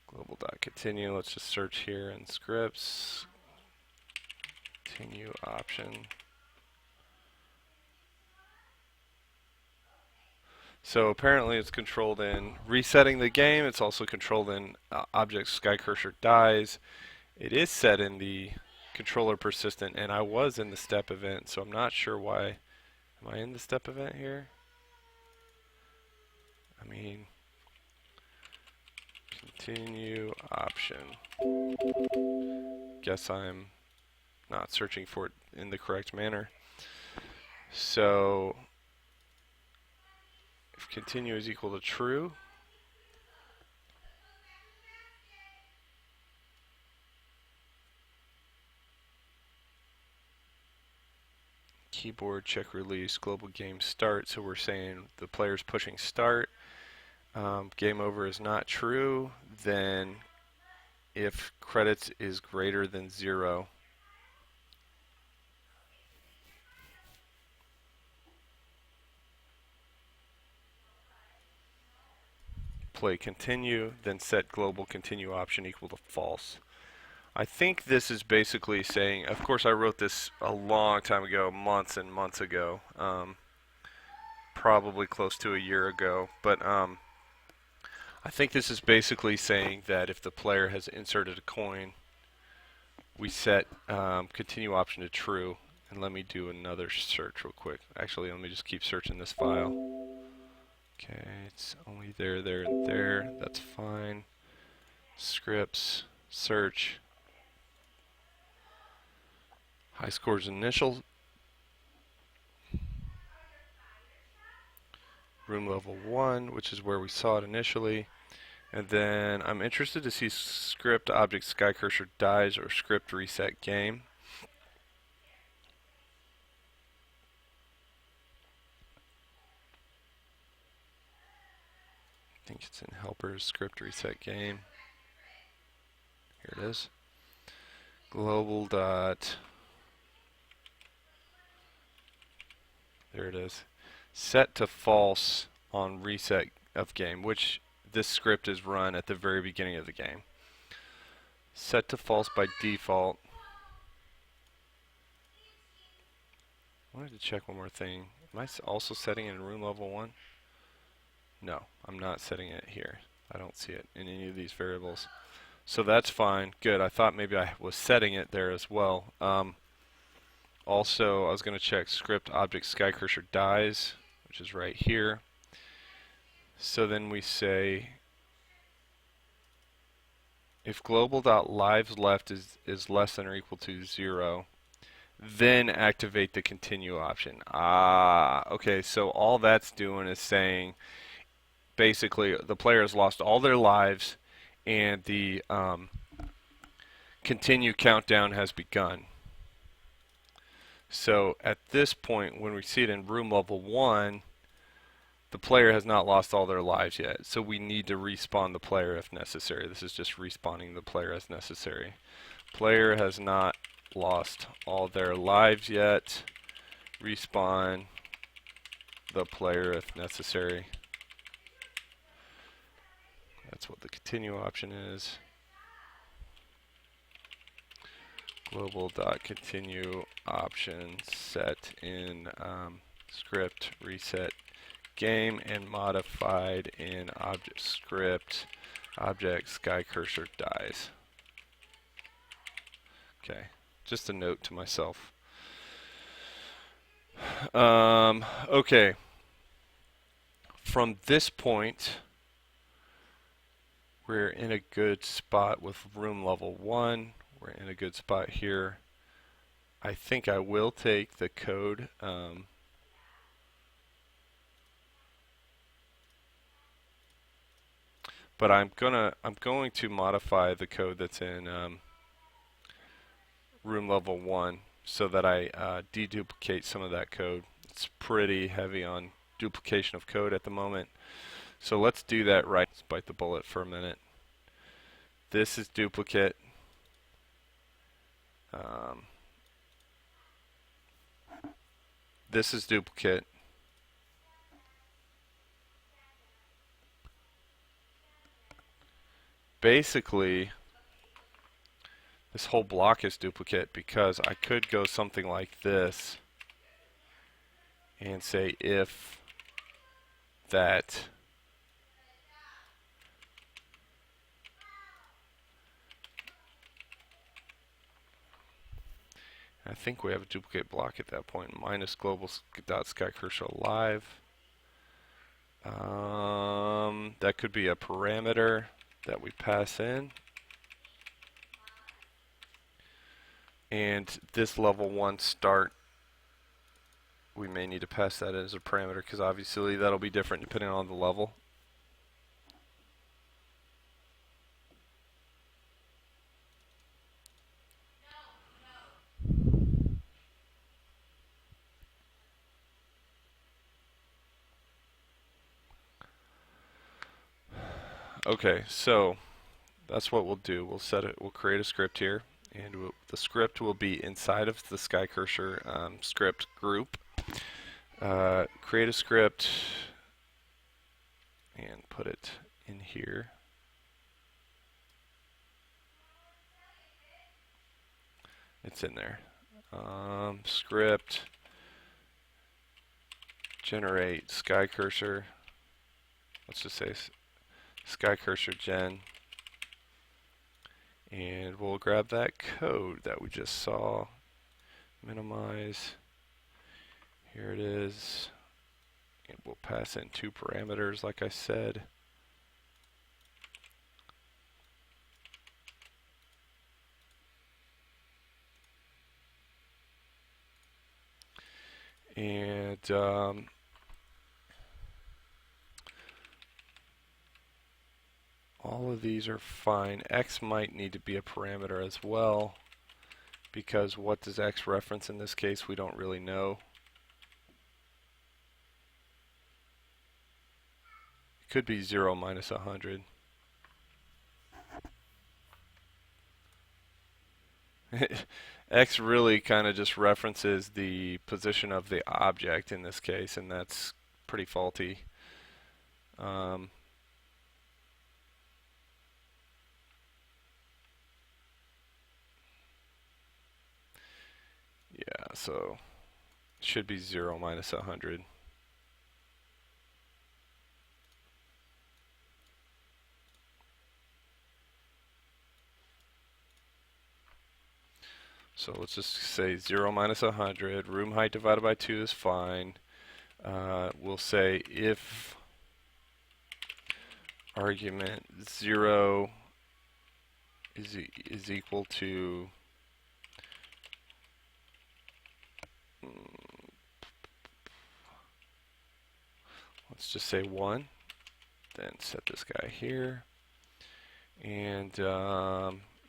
Global continue. Let's just search here in scripts. Continue option. So apparently it's controlled in resetting the game. It's also controlled in object Skycurser dies. It is set in the controller persistent, and I was in the step event, so I'm not sure why. Am I in the step event here? I mean, continue option. Guess I'm not searching for it in the correct manner. So if continue is equal to true, keyboard check release, global game start. So we're saying the player's pushing start. Game over is not true. Then if credits is greater than 0, play continue, then set global continue option equal to false. I think this is basically saying, of course I wrote this a long time ago, months and months ago, probably close to a year ago, but I think this is basically saying that if the player has inserted a coin, we set continue option to true. And let me do another search real quick. Actually, let me just keep searching this file. Okay, it's only there, and there. That's fine. Scripts, search. High scores initial. Room level 1, which is where we saw it initially. And then I'm interested to see script object Skycurser dies or script reset game. I think it's in helpers, script reset game. Here it is. Global dot. There it is. Set to false on reset of game, which this script is run at the very beginning of the game. Set to false by default. I wanted to check one more thing. Am I also setting it in room level 1? No, I'm not setting it here. I don't see it in any of these variables. So that's fine. Good. I thought maybe I was setting it there as well. Also, I was going to check script object Skycurser dies, which is right here. So then we say if global.lives left is less than or equal to 0, then activate the continue option. Okay, so all that's doing is saying basically the player has lost all their lives and the continue countdown has begun. So at this point, when we see it in room level 1, the player has not lost all their lives yet. So we need to respawn the player if necessary. This is just respawning the player as necessary. Player has not lost all their lives yet. Respawn the player if necessary. That's what the continue option is. Global.continue option set in script reset game and modified in object script object Skycurser dies. Okay, just a note to myself. Okay, from this point we're in a good spot with room level 1. We're in a good spot here. I think I will take the code. But I'm going to modify the code that's in room level 1 so that I deduplicate some of that code. It's pretty heavy on duplication of code at the moment. So let's do that right. Let's bite the bullet for a minute. This is duplicate. This is duplicate. Basically, this whole block is duplicate because I could go something like this and say if that I think we have a duplicate block at that point, minus global.skycursor alive. That could be a parameter that we pass in. And this level 1 start, we may need to pass that as a parameter because obviously that'll be different depending on the level. Okay, so that's what we'll do. We'll set it. We'll create a script here, and the script will be inside of the Skycurser script group. Create a script and put it in here. It's in there. Script generate Skycurser. Let's just say Skycurser gen, and we'll grab that code that we just saw. Minimize. Here it is. And we'll pass in 2 parameters, like I said. And all of these are fine. X might need to be a parameter as well, because what does X reference in this case? We don't really know. It could be 0 minus 100. X really kind of just references the position of the object in this case, and that's pretty faulty. Yeah, so it should be 0 minus 100. So let's just say 0 minus 100. Room height divided by 2 is fine. We'll say if argument 0 is equal to let's just say 1, then set this guy here. And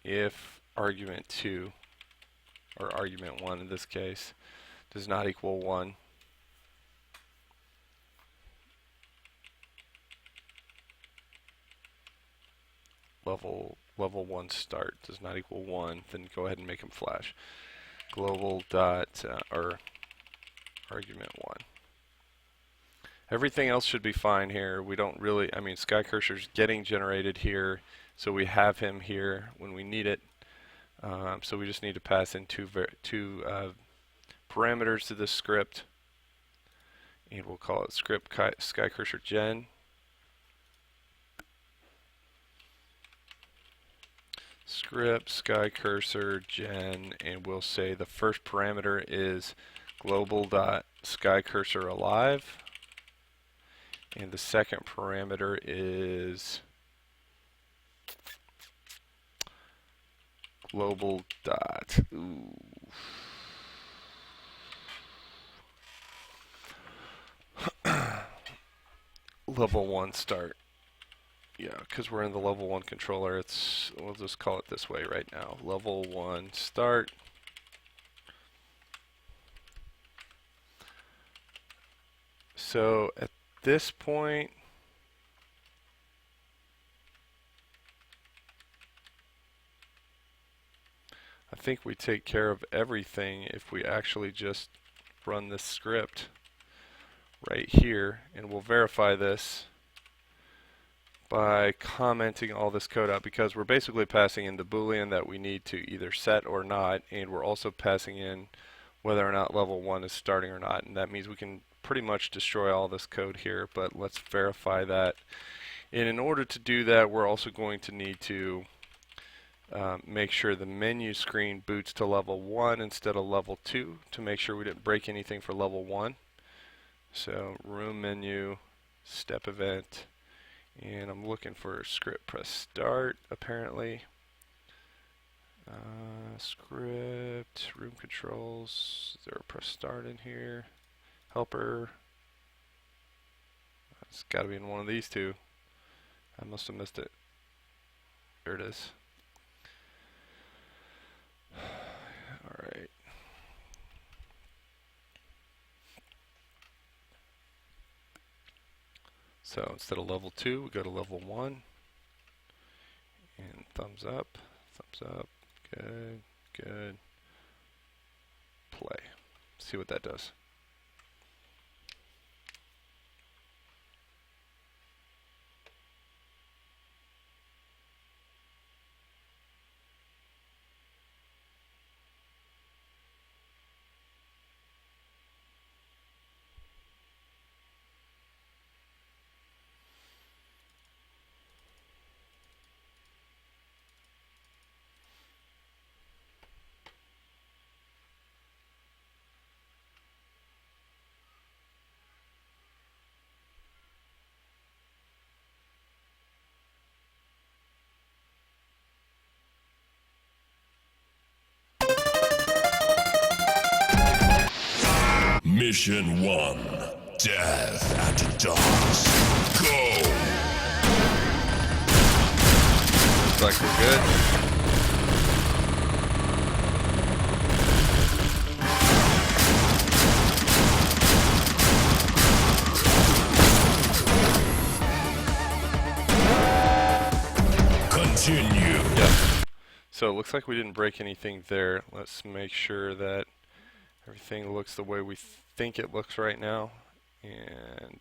if argument 2, or argument 1 in this case, does not equal 1, level 1 start does not equal 1, then go ahead and make them flash. Global dot or argument 1. Everything else should be fine here. We don't really, I mean, Skycursor's getting generated here, so we have him here when we need it. So we just need to pass in two parameters to this script, and we'll call it script Skycurser gen. Script Skycurser gen, and we'll say the first parameter is global.skycursor alive, and the second parameter is global dot. Ooh. Level 1 start. Yeah, because we're in the level 1 controller, we'll just call it this way right now. Level 1 start. So at this point, I think we take care of everything if we actually just run this script right here, and we'll verify this by commenting all this code out, because we're basically passing in the boolean that we need to either set or not, and we're also passing in whether or not level 1 is starting or not, and that means we can pretty much destroy all this code here, but let's verify that. And in order to do that, we're also going to need to make sure the menu screen boots to level 1 instead of level 2 to make sure we didn't break anything for level 1. So room menu, step event, and I'm looking for script press start apparently. Script, room controls, is there a press start in here? Helper, it's got to be in one of these two. I must have missed it. There it is. Alright. So instead of level 2, we go to level 1. And thumbs up, good, good. Play. See what that does. Mission 1, Death at Dusk. Go! Looks like we're good. Continue. Yep. So it looks like we didn't break anything there. Let's make sure that everything looks the way we think it looks right now. And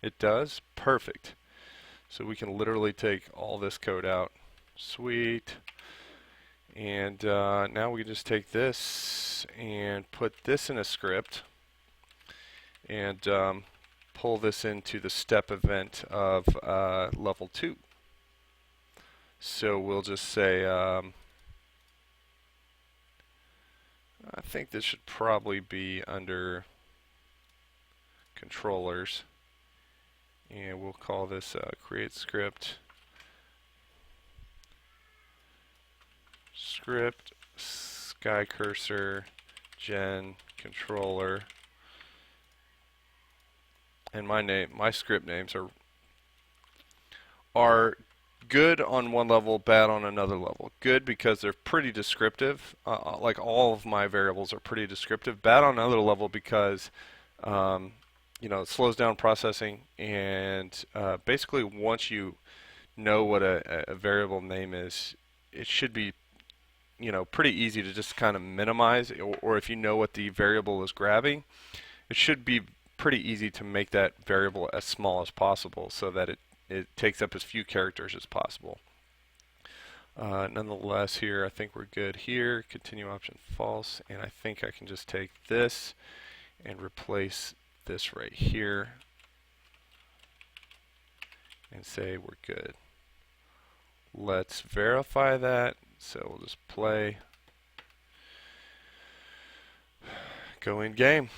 it does. Perfect. So we can literally take all this code out. Sweet. And now we can just take this and put this in a script and pull this into the step event of level 2. So we'll just say, I think this should probably be under controllers, and we'll call this create script, Skycurser gen controller, and my script names are good on one level, bad on another level. Good because they're pretty descriptive, like all of my variables are pretty descriptive. Bad on another level because it slows down processing, and basically once you know what a variable name is, it should be pretty easy to just kind of minimize, or if you know what the variable is grabbing, it should be pretty easy to make that variable as small as possible so that it takes up as few characters as possible. Nonetheless, here I think we're good here. Continue option false, and I think I can just take this and replace this right here and say we're good. Let's verify that. So we'll just play, go in game.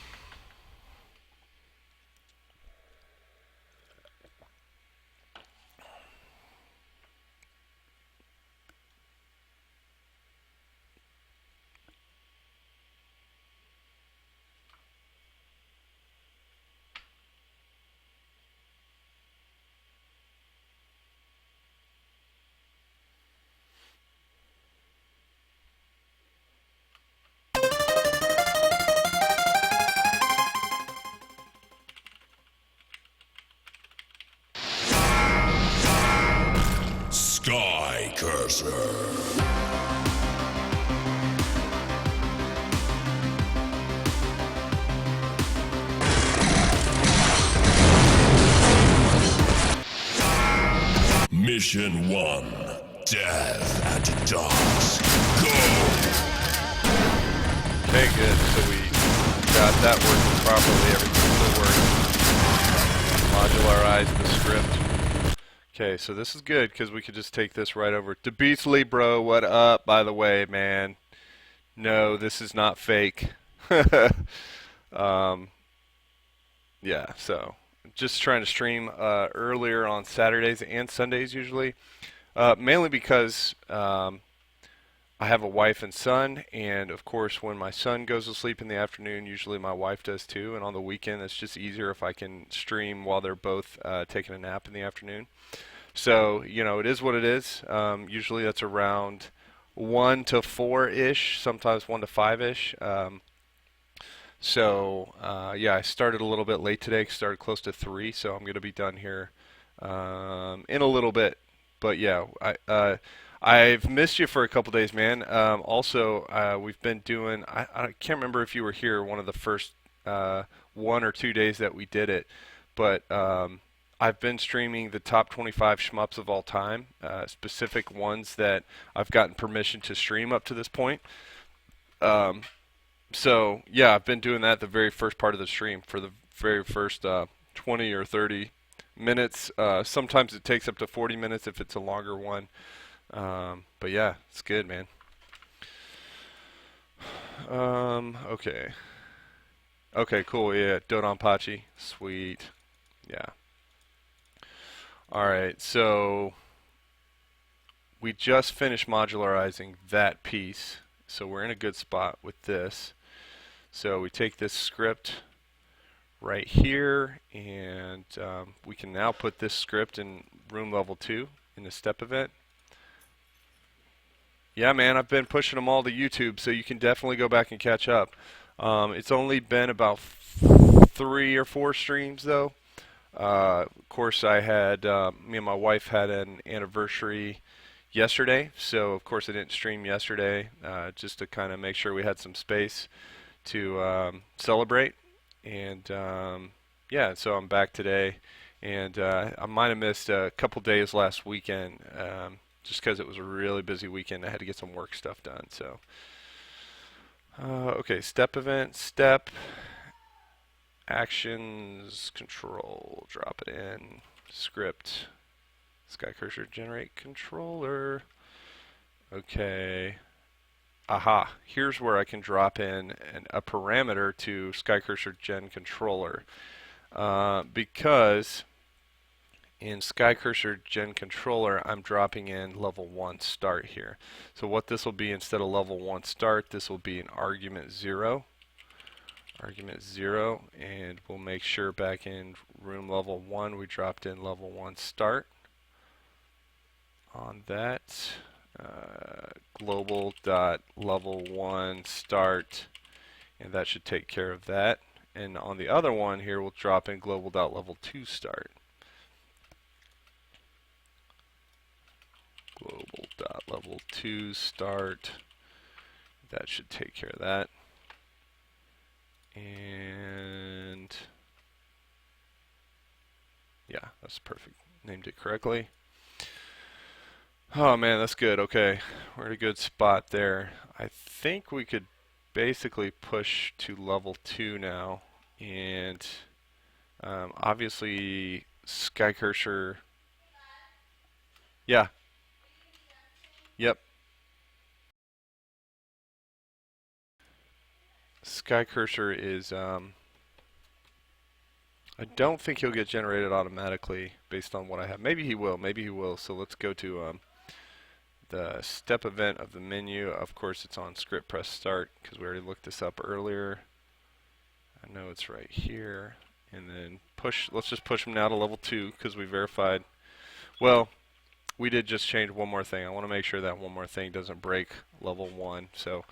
Skycurser. Mission 1. Death at dusk. Go! Okay, good. So we got that working properly. Everything still works. Modularize the script. Okay, so this is good because we could just take this right over to Beastly, bro. What up, by the way, man? No, this is not fake. um, yeah, so just trying to stream earlier on Saturdays and Sundays usually, mainly because I have a wife and son, and of course when my son goes to sleep in the afternoon, usually my wife does too, and on the weekend it's just easier if I can stream while they're both taking a nap in the afternoon. So, you know, it is what it is. Usually that's around 1 to 4-ish, sometimes 1 to 5-ish. Yeah, I started a little bit late today, started close to 3, so I'm going to be done here in a little bit. But yeah, I've missed you for a couple days, man. We've been doing, I can't remember if you were here one of the first 1 or 2 days that we did it, but I've been streaming the top 25 shmups of all time, specific ones that I've gotten permission to stream up to this point. So yeah, I've been doing that the very first part of the stream for the very first 20 or 30 minutes. Sometimes it takes up to 40 minutes if it's a longer one. But yeah, it's good, man. Okay. Okay, cool. Yeah, Dodonpachi. Sweet. Yeah. Alright, so we just finished modularizing that piece. So we're in a good spot with this. So we take this script right here, and we can now put this script in room level 2 in the step event. Yeah, man, I've been pushing them all to YouTube, so you can definitely go back and catch up. It's only been about 3 or 4 streams, though. Of course, I had me and my wife had an anniversary yesterday, so of course I didn't stream yesterday, just to kind of make sure we had some space to celebrate. And yeah, so I'm back today, and I might have missed a couple days last weekend, just because it was a really busy weekend. I had to get some work stuff done. So okay, step event, step. Actions, control, drop it in, script, Skycurser, generate controller. Okay, aha, here's where I can drop in a parameter to Skycurser gen controller, because in Skycurser gen controller I'm dropping in level 1 start here. So what this will be, instead of level 1 start, this will be an argument 0. And we'll make sure back in room level 1 we dropped in level 1 start on that. Global dot level 1 start, and that should take care of that. And on the other one here, we'll drop in global dot level 2 start. Global dot level 2 start. That should take care of that. And yeah, that's perfect. Named it correctly. Oh man, that's good. Okay, we're in a good spot there. I think we could basically push to level 2 now, and obviously Skycurser. Yeah. Yep. Skycurser is I don't think he'll get generated automatically based on what I have. Maybe he will. Maybe he will. So let's go to the step event of the menu. Of course, it's on script press start because we already looked this up earlier. I know it's right here. And then push. Let's just push him now to level 2 because we verified. Well, we did just change one more thing. I want to make sure that one more thing doesn't break level 1. So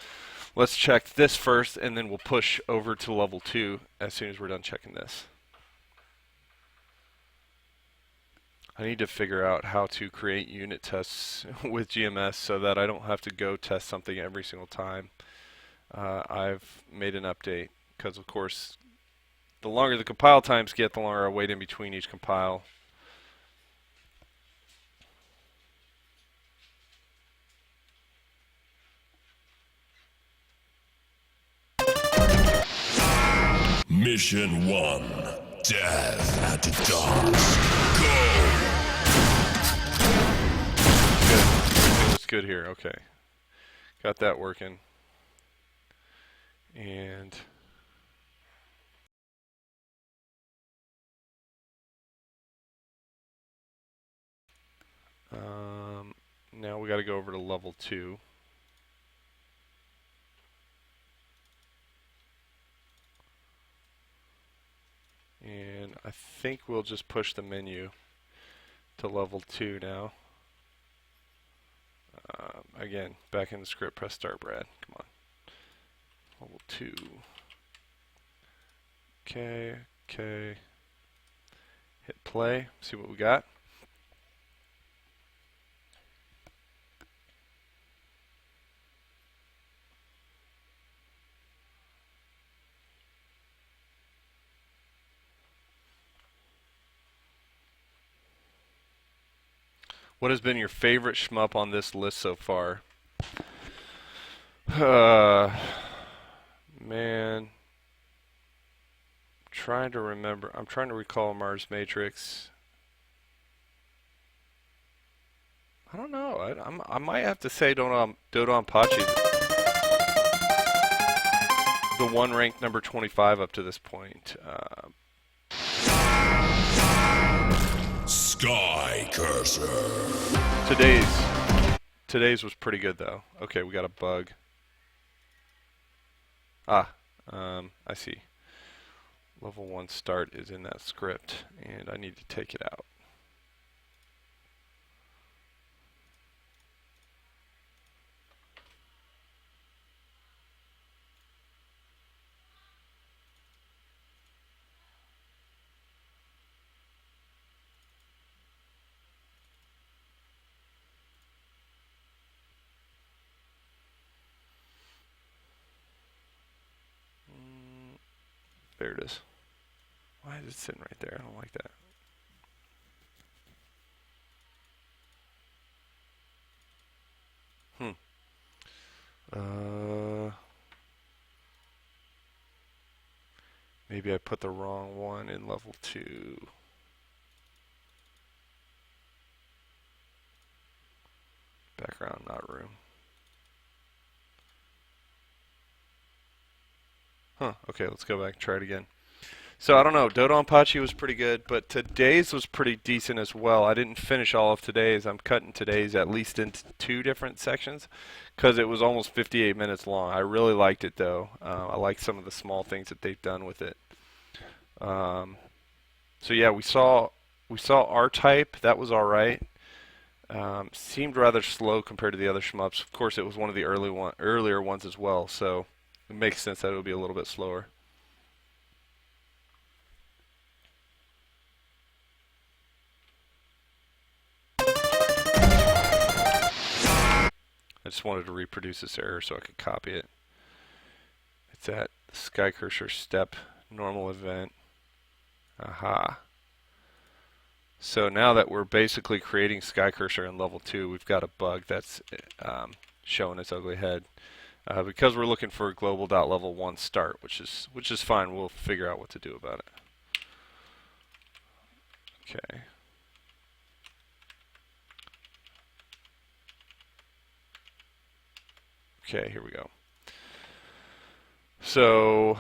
let's check this first, and then we'll push over to level 2 as soon as we're done checking this. I need to figure out how to create unit tests with GMS so that I don't have to go test something every single time I've made an update. Because of course, the longer the compile times get, the longer I wait in between each compile. Mission 1. Death at the docks. Go! Good. Everything looks good here. Okay. Got that working. And now we got to go over to level 2. And I think we'll just push the menu to level 2 now. Again, back in the script, press start, Brad. Come on. Level 2. Okay, okay. Hit play, see what we got. What has been your favorite shmup on this list so far? Man, trying to remember. I'm trying to recall Mars Matrix. I don't know. I might have to say Dodonpachi, the one ranked number 25 up to this point. Skycurser. Today's was pretty good though. Okay, we got a bug. I see. Level 1 start is in that script, and I need to take it out. There it is. Why is it sitting right there? I don't like that. Maybe I put the wrong one in level 2. Background, not room. Okay, let's go back and try it again. So I don't know, Dodonpachi was pretty good, but today's was pretty decent as well. I didn't finish all of today's. I'm cutting today's at least into 2 different sections because it was almost 58 minutes long. I really liked it though. I like some of the small things that they've done with it. So yeah, we saw R-Type. That was all right. Seemed rather slow compared to the other shmups. Of course, it was one of the earlier ones as well, so it makes sense that it would be a little bit slower. I just wanted to reproduce this error so I could copy it. It's at Skycurser step normal event. Aha. So now that we're basically creating Skycurser in level 2, we've got a bug that's showing its ugly head. Because we're looking for a global.level 1 start, which is fine. We'll figure out what to do about it. Okay. Okay, here we go. So,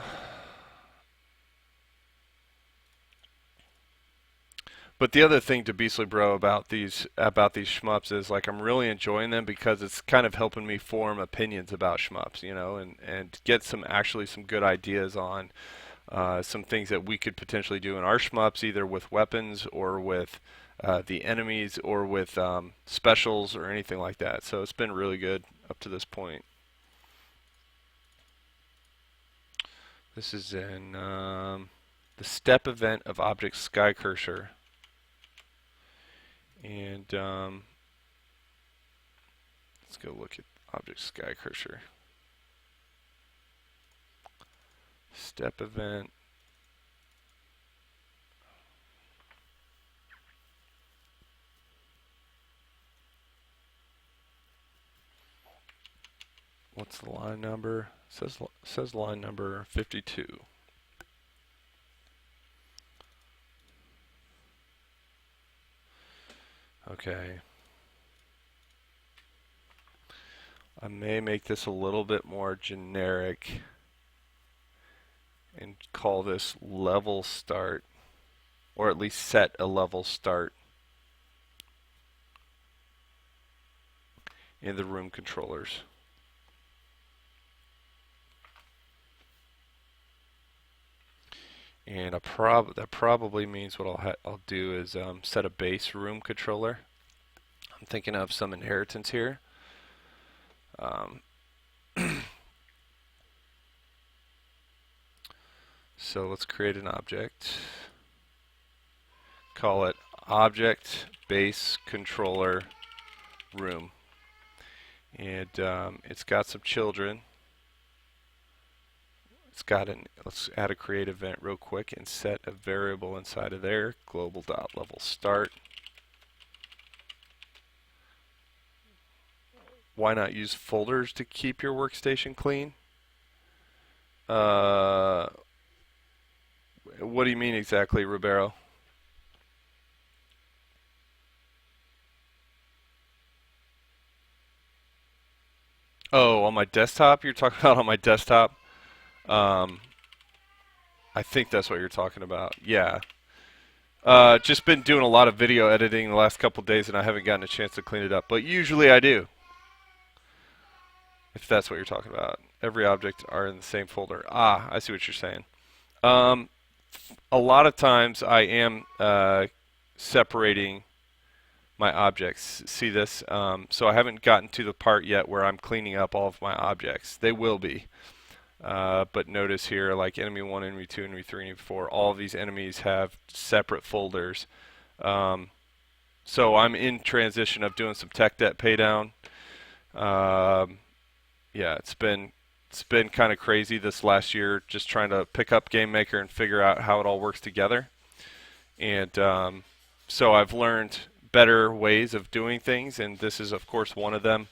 but the other thing to Beastly Bro about these shmups is like I'm really enjoying them because it's kind of helping me form opinions about shmups, you know, and get some good ideas on some things that we could potentially do in our shmups, either with weapons or with the enemies or with specials or anything like that. So it's been really good up to this point. This is in the step event of Object Skycurser. And let's go look at object Skycurser. Step event. What's the line number? Says line number 52. Okay. I may make this a little bit more generic and call this level start, or at least set a level start in the room controllers. And that probably means what I'll do is set a base room controller. I'm thinking of some inheritance here. So let's create an object. Call it object base controller room. And it's got some children. Let's add a create event real quick and set a variable inside of there, global.level start. Why not use folders to keep your workstation clean? What do you mean exactly, Ribeiro? Oh, on my desktop? You're talking about on my desktop? I think that's what you're talking about. Yeah. Just been doing a lot of video editing the last couple days, and I haven't gotten a chance to clean it up. But usually I do. If that's what you're talking about. Every object are in the same folder. Ah, I see what you're saying. A lot of times I am separating my objects. See this? So I haven't gotten to the part yet where I'm cleaning up all of my objects. They will be. But notice here, like enemy 1, enemy 2, enemy 3, enemy 4, all of these enemies have separate folders. So I'm in transition of doing some tech debt paydown. Yeah, it's been kind of crazy this last year, just trying to pick up Game Maker and figure out how it all works together. And so I've learned better ways of doing things, and this is of course one of them.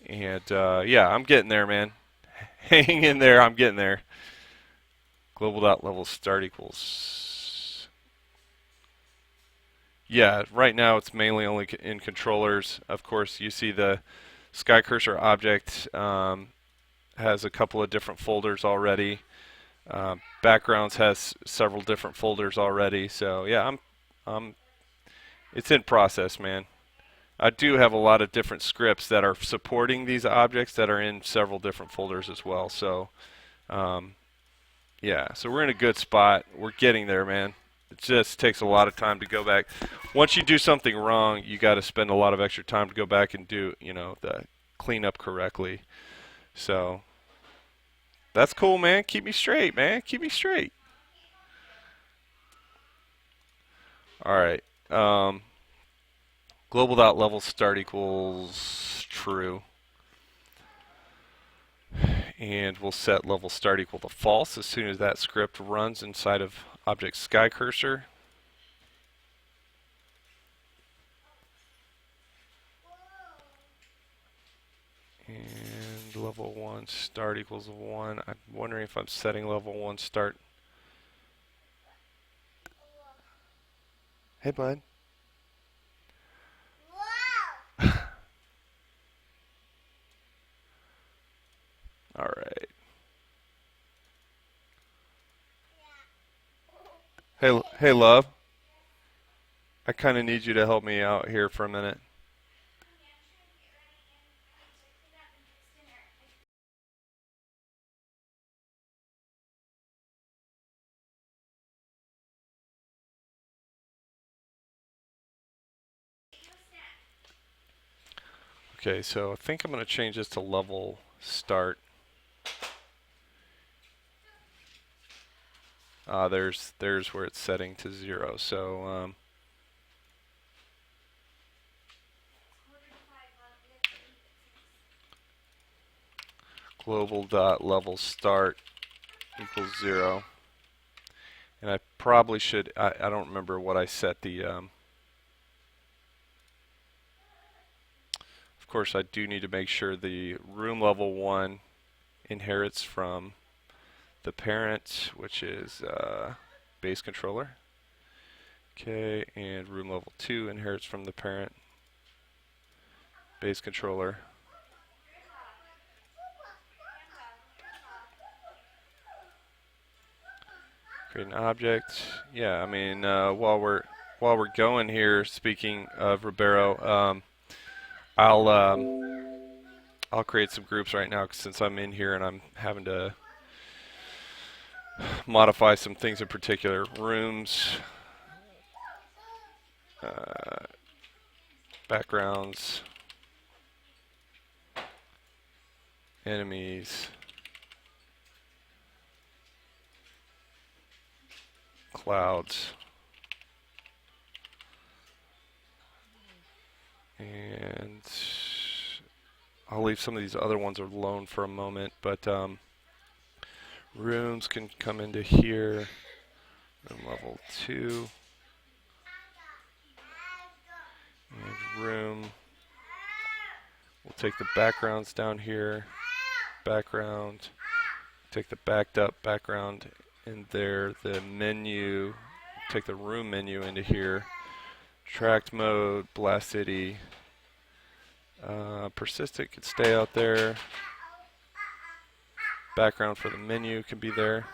And yeah, I'm getting there, man. Hang in there, I'm getting there. Global.level start equals. Yeah, right now it's mainly only in controllers. Of course, you see the Skycurser object has a couple of different folders already. Backgrounds has several different folders already. So yeah, it's in process, man. I do have a lot of different scripts that are supporting these objects that are in several different folders as well. So yeah, so we're in a good spot. We're getting there, man. It just takes a lot of time to go back. Once you do something wrong, you got to spend a lot of extra time to go back and do, the clean up correctly. So that's cool, man. Keep me straight, man. Keep me straight. All right. Global.level start equals true. And we'll set level start equal to false as soon as that script runs inside of object Skycurser. And level 1 start equals 1. I'm wondering if I'm setting level 1 start. Hey, bud. All right. Hey, love. I kind of need you to help me out here for a minute. Okay, so I think I'm going to change this to level start. There's where it's setting to 0. So global dot level start equals 0. And I probably should, I don't remember what I set the, of course I do need to make sure the room level 1 inherits from the parent, which is base controller. Okay, and room level 2 inherits from the parent, base controller. Create an object. Yeah, I mean, while we're going here, speaking of Ribeiro, I'll create some groups right now since I'm in here and I'm having to modify some things in particular. Rooms, backgrounds, enemies, clouds, and I'll leave some of these other ones alone for a moment, but rooms can come into here, room level 2, and room, we'll take the backgrounds down here, background, take the backed up background in there, the menu, take the room menu into here, tracked mode, blast city, persistent can stay out there, background for the menu can be there,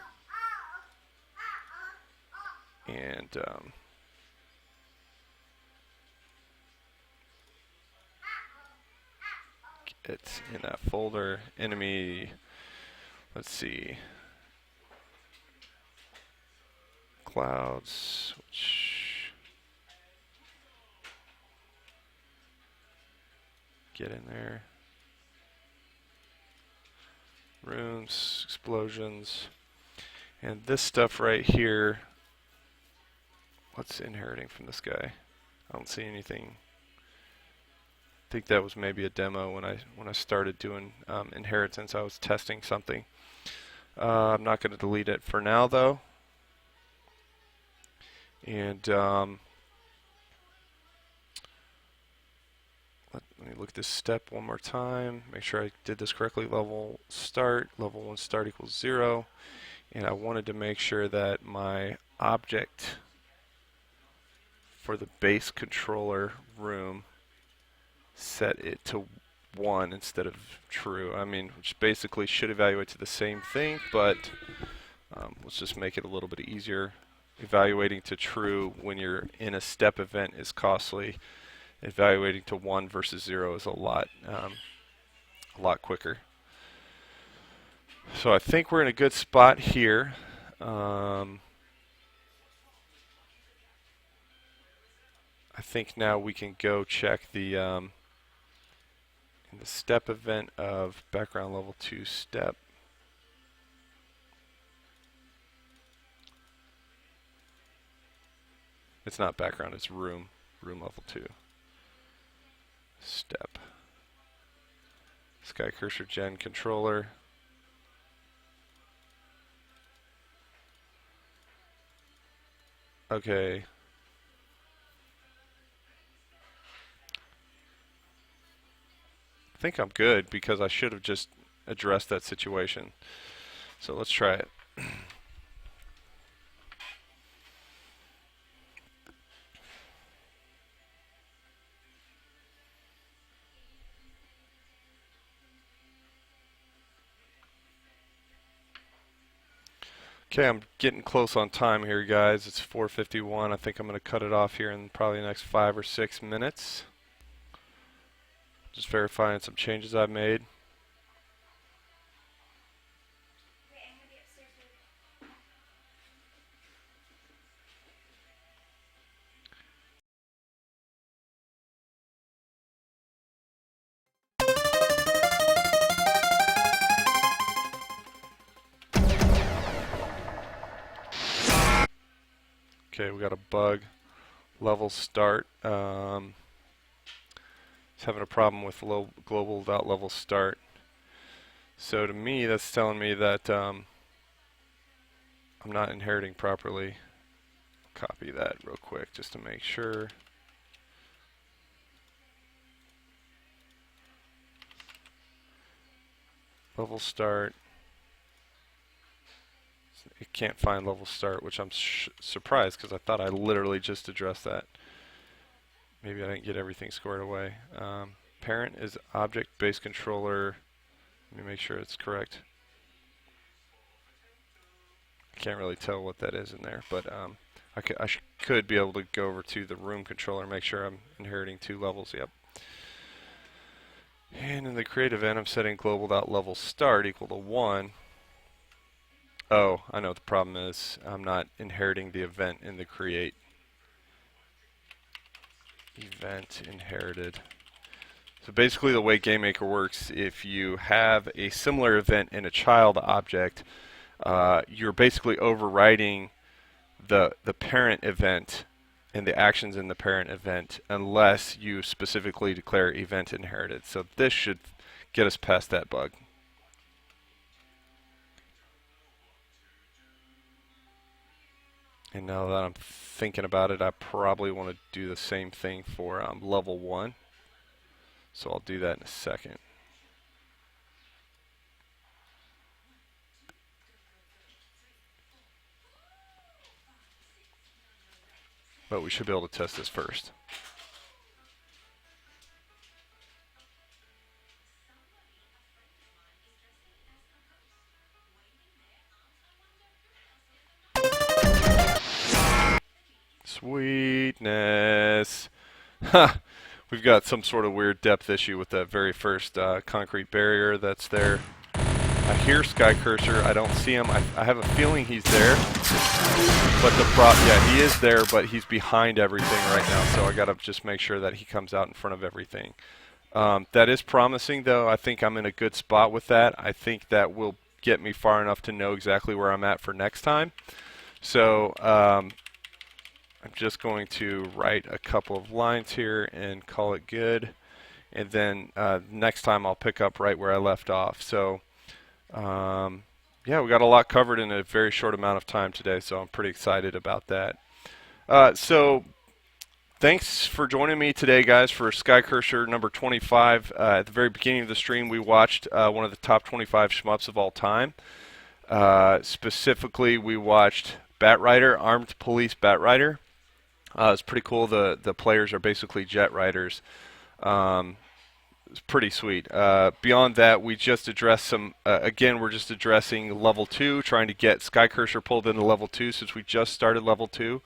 and it's in that folder. Enemy, let's see, clouds, which get in there, rooms, explosions, and this stuff right here, what's inheriting from this guy? I don't see anything. I think that was maybe a demo when I started doing inheritance. I was testing something. I'm not going to delete it for now though. And let me look at this step one more time. Make sure I did this correctly. Level start, level 1 start equals 0. And I wanted to make sure that my object for the base controller room set it to 1 instead of true. I mean, which basically should evaluate to the same thing, but let's just make it a little bit easier. Evaluating to true when you're in a step event is costly. Evaluating to 1 versus 0 is a lot quicker. So I think we're in a good spot here. I think now we can go check the in the step event of background level 2 step. It's not background, it's room level 2 step. Skycurser gen controller. Okay. I think I'm good because I should have just addressed that situation. So let's try it. Okay, I'm getting close on time here, guys. It's 4:51. I think I'm going to cut it off here in probably the next 5 or 6 minutes. Just verifying some changes I've made. Okay, we got a bug. Level start. It's having a problem with global.level start. So to me, that's telling me that I'm not inheriting properly. Copy that real quick just to make sure. Level start. It can't find level start, which I'm surprised because I thought I literally just addressed that. Maybe I didn't get everything squared away. Parent is object-based controller. Let me make sure it's correct. I can't really tell what that is in there, but I could be able to go over to the room controller and make sure I'm inheriting 2 levels. Yep. And in the create event, I'm setting global.level start equal to 1. Oh, I know what the problem is. I'm not inheriting the event in the create. Event inherited. So basically the way GameMaker works, if you have a similar event in a child object, you're basically overriding the parent event and the actions in the parent event unless you specifically declare event inherited. So this should get us past that bug. And now that I'm thinking about it, I probably want to do the same thing for level 1. So I'll do that in a second. But we should be able to test this first. Sweetness. Ha! We've got some sort of weird depth issue with that very first concrete barrier that's there. I hear Skycurser. I don't see him. I have a feeling he's there. But yeah, he is there, but he's behind everything right now. So I got to just make sure that he comes out in front of everything. That is promising, though. I think I'm in a good spot with that. I think that will get me far enough to know exactly where I'm at for next time. So I'm just going to write a couple of lines here and call it good. And then next time I'll pick up right where I left off. So yeah, we got a lot covered in a very short amount of time today, so I'm pretty excited about that. So thanks for joining me today, guys, for Skycurser number 25. At the very beginning of the stream, we watched one of the top 25 shmups of all time. Specifically, we watched Batrider, Armed Police Batrider. It's pretty cool. The players are basically jet riders. It's pretty sweet. Beyond that, we just addressed some, again, we're just addressing level 2, trying to get Skycurser pulled into level 2 since we just started level 2.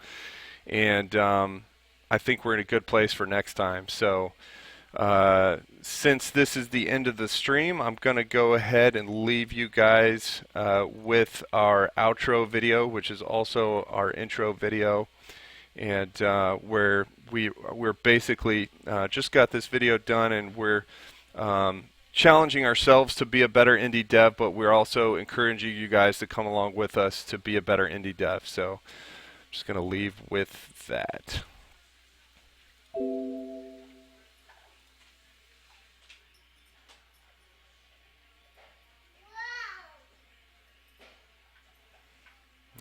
And I think we're in a good place for next time. So since this is the end of the stream, I'm going to go ahead and leave you guys with our outro video, which is also our intro video. And where we're basically just got this video done, and we're challenging ourselves to be a better indie dev, but we're also encouraging you guys to come along with us to be a better indie dev. So I'm just going to leave with that.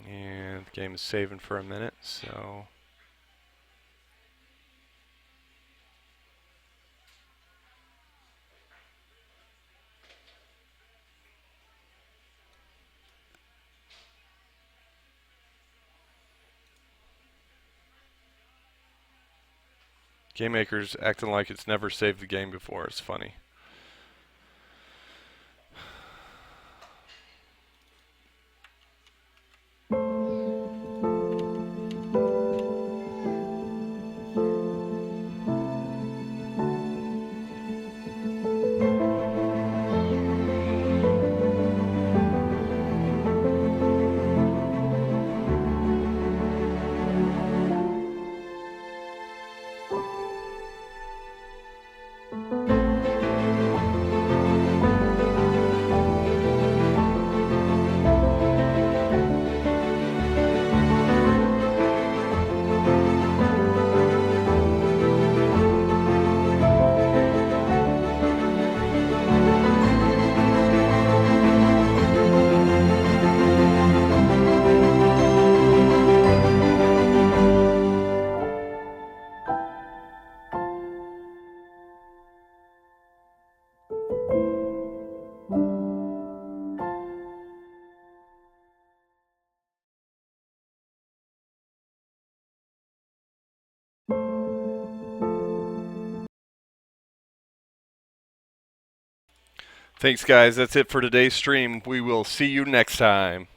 And the game is saving for a minute, so GameMaker's acting like it's never saved the game before. It's funny. Thanks, guys. That's it for today's stream. We will see you next time.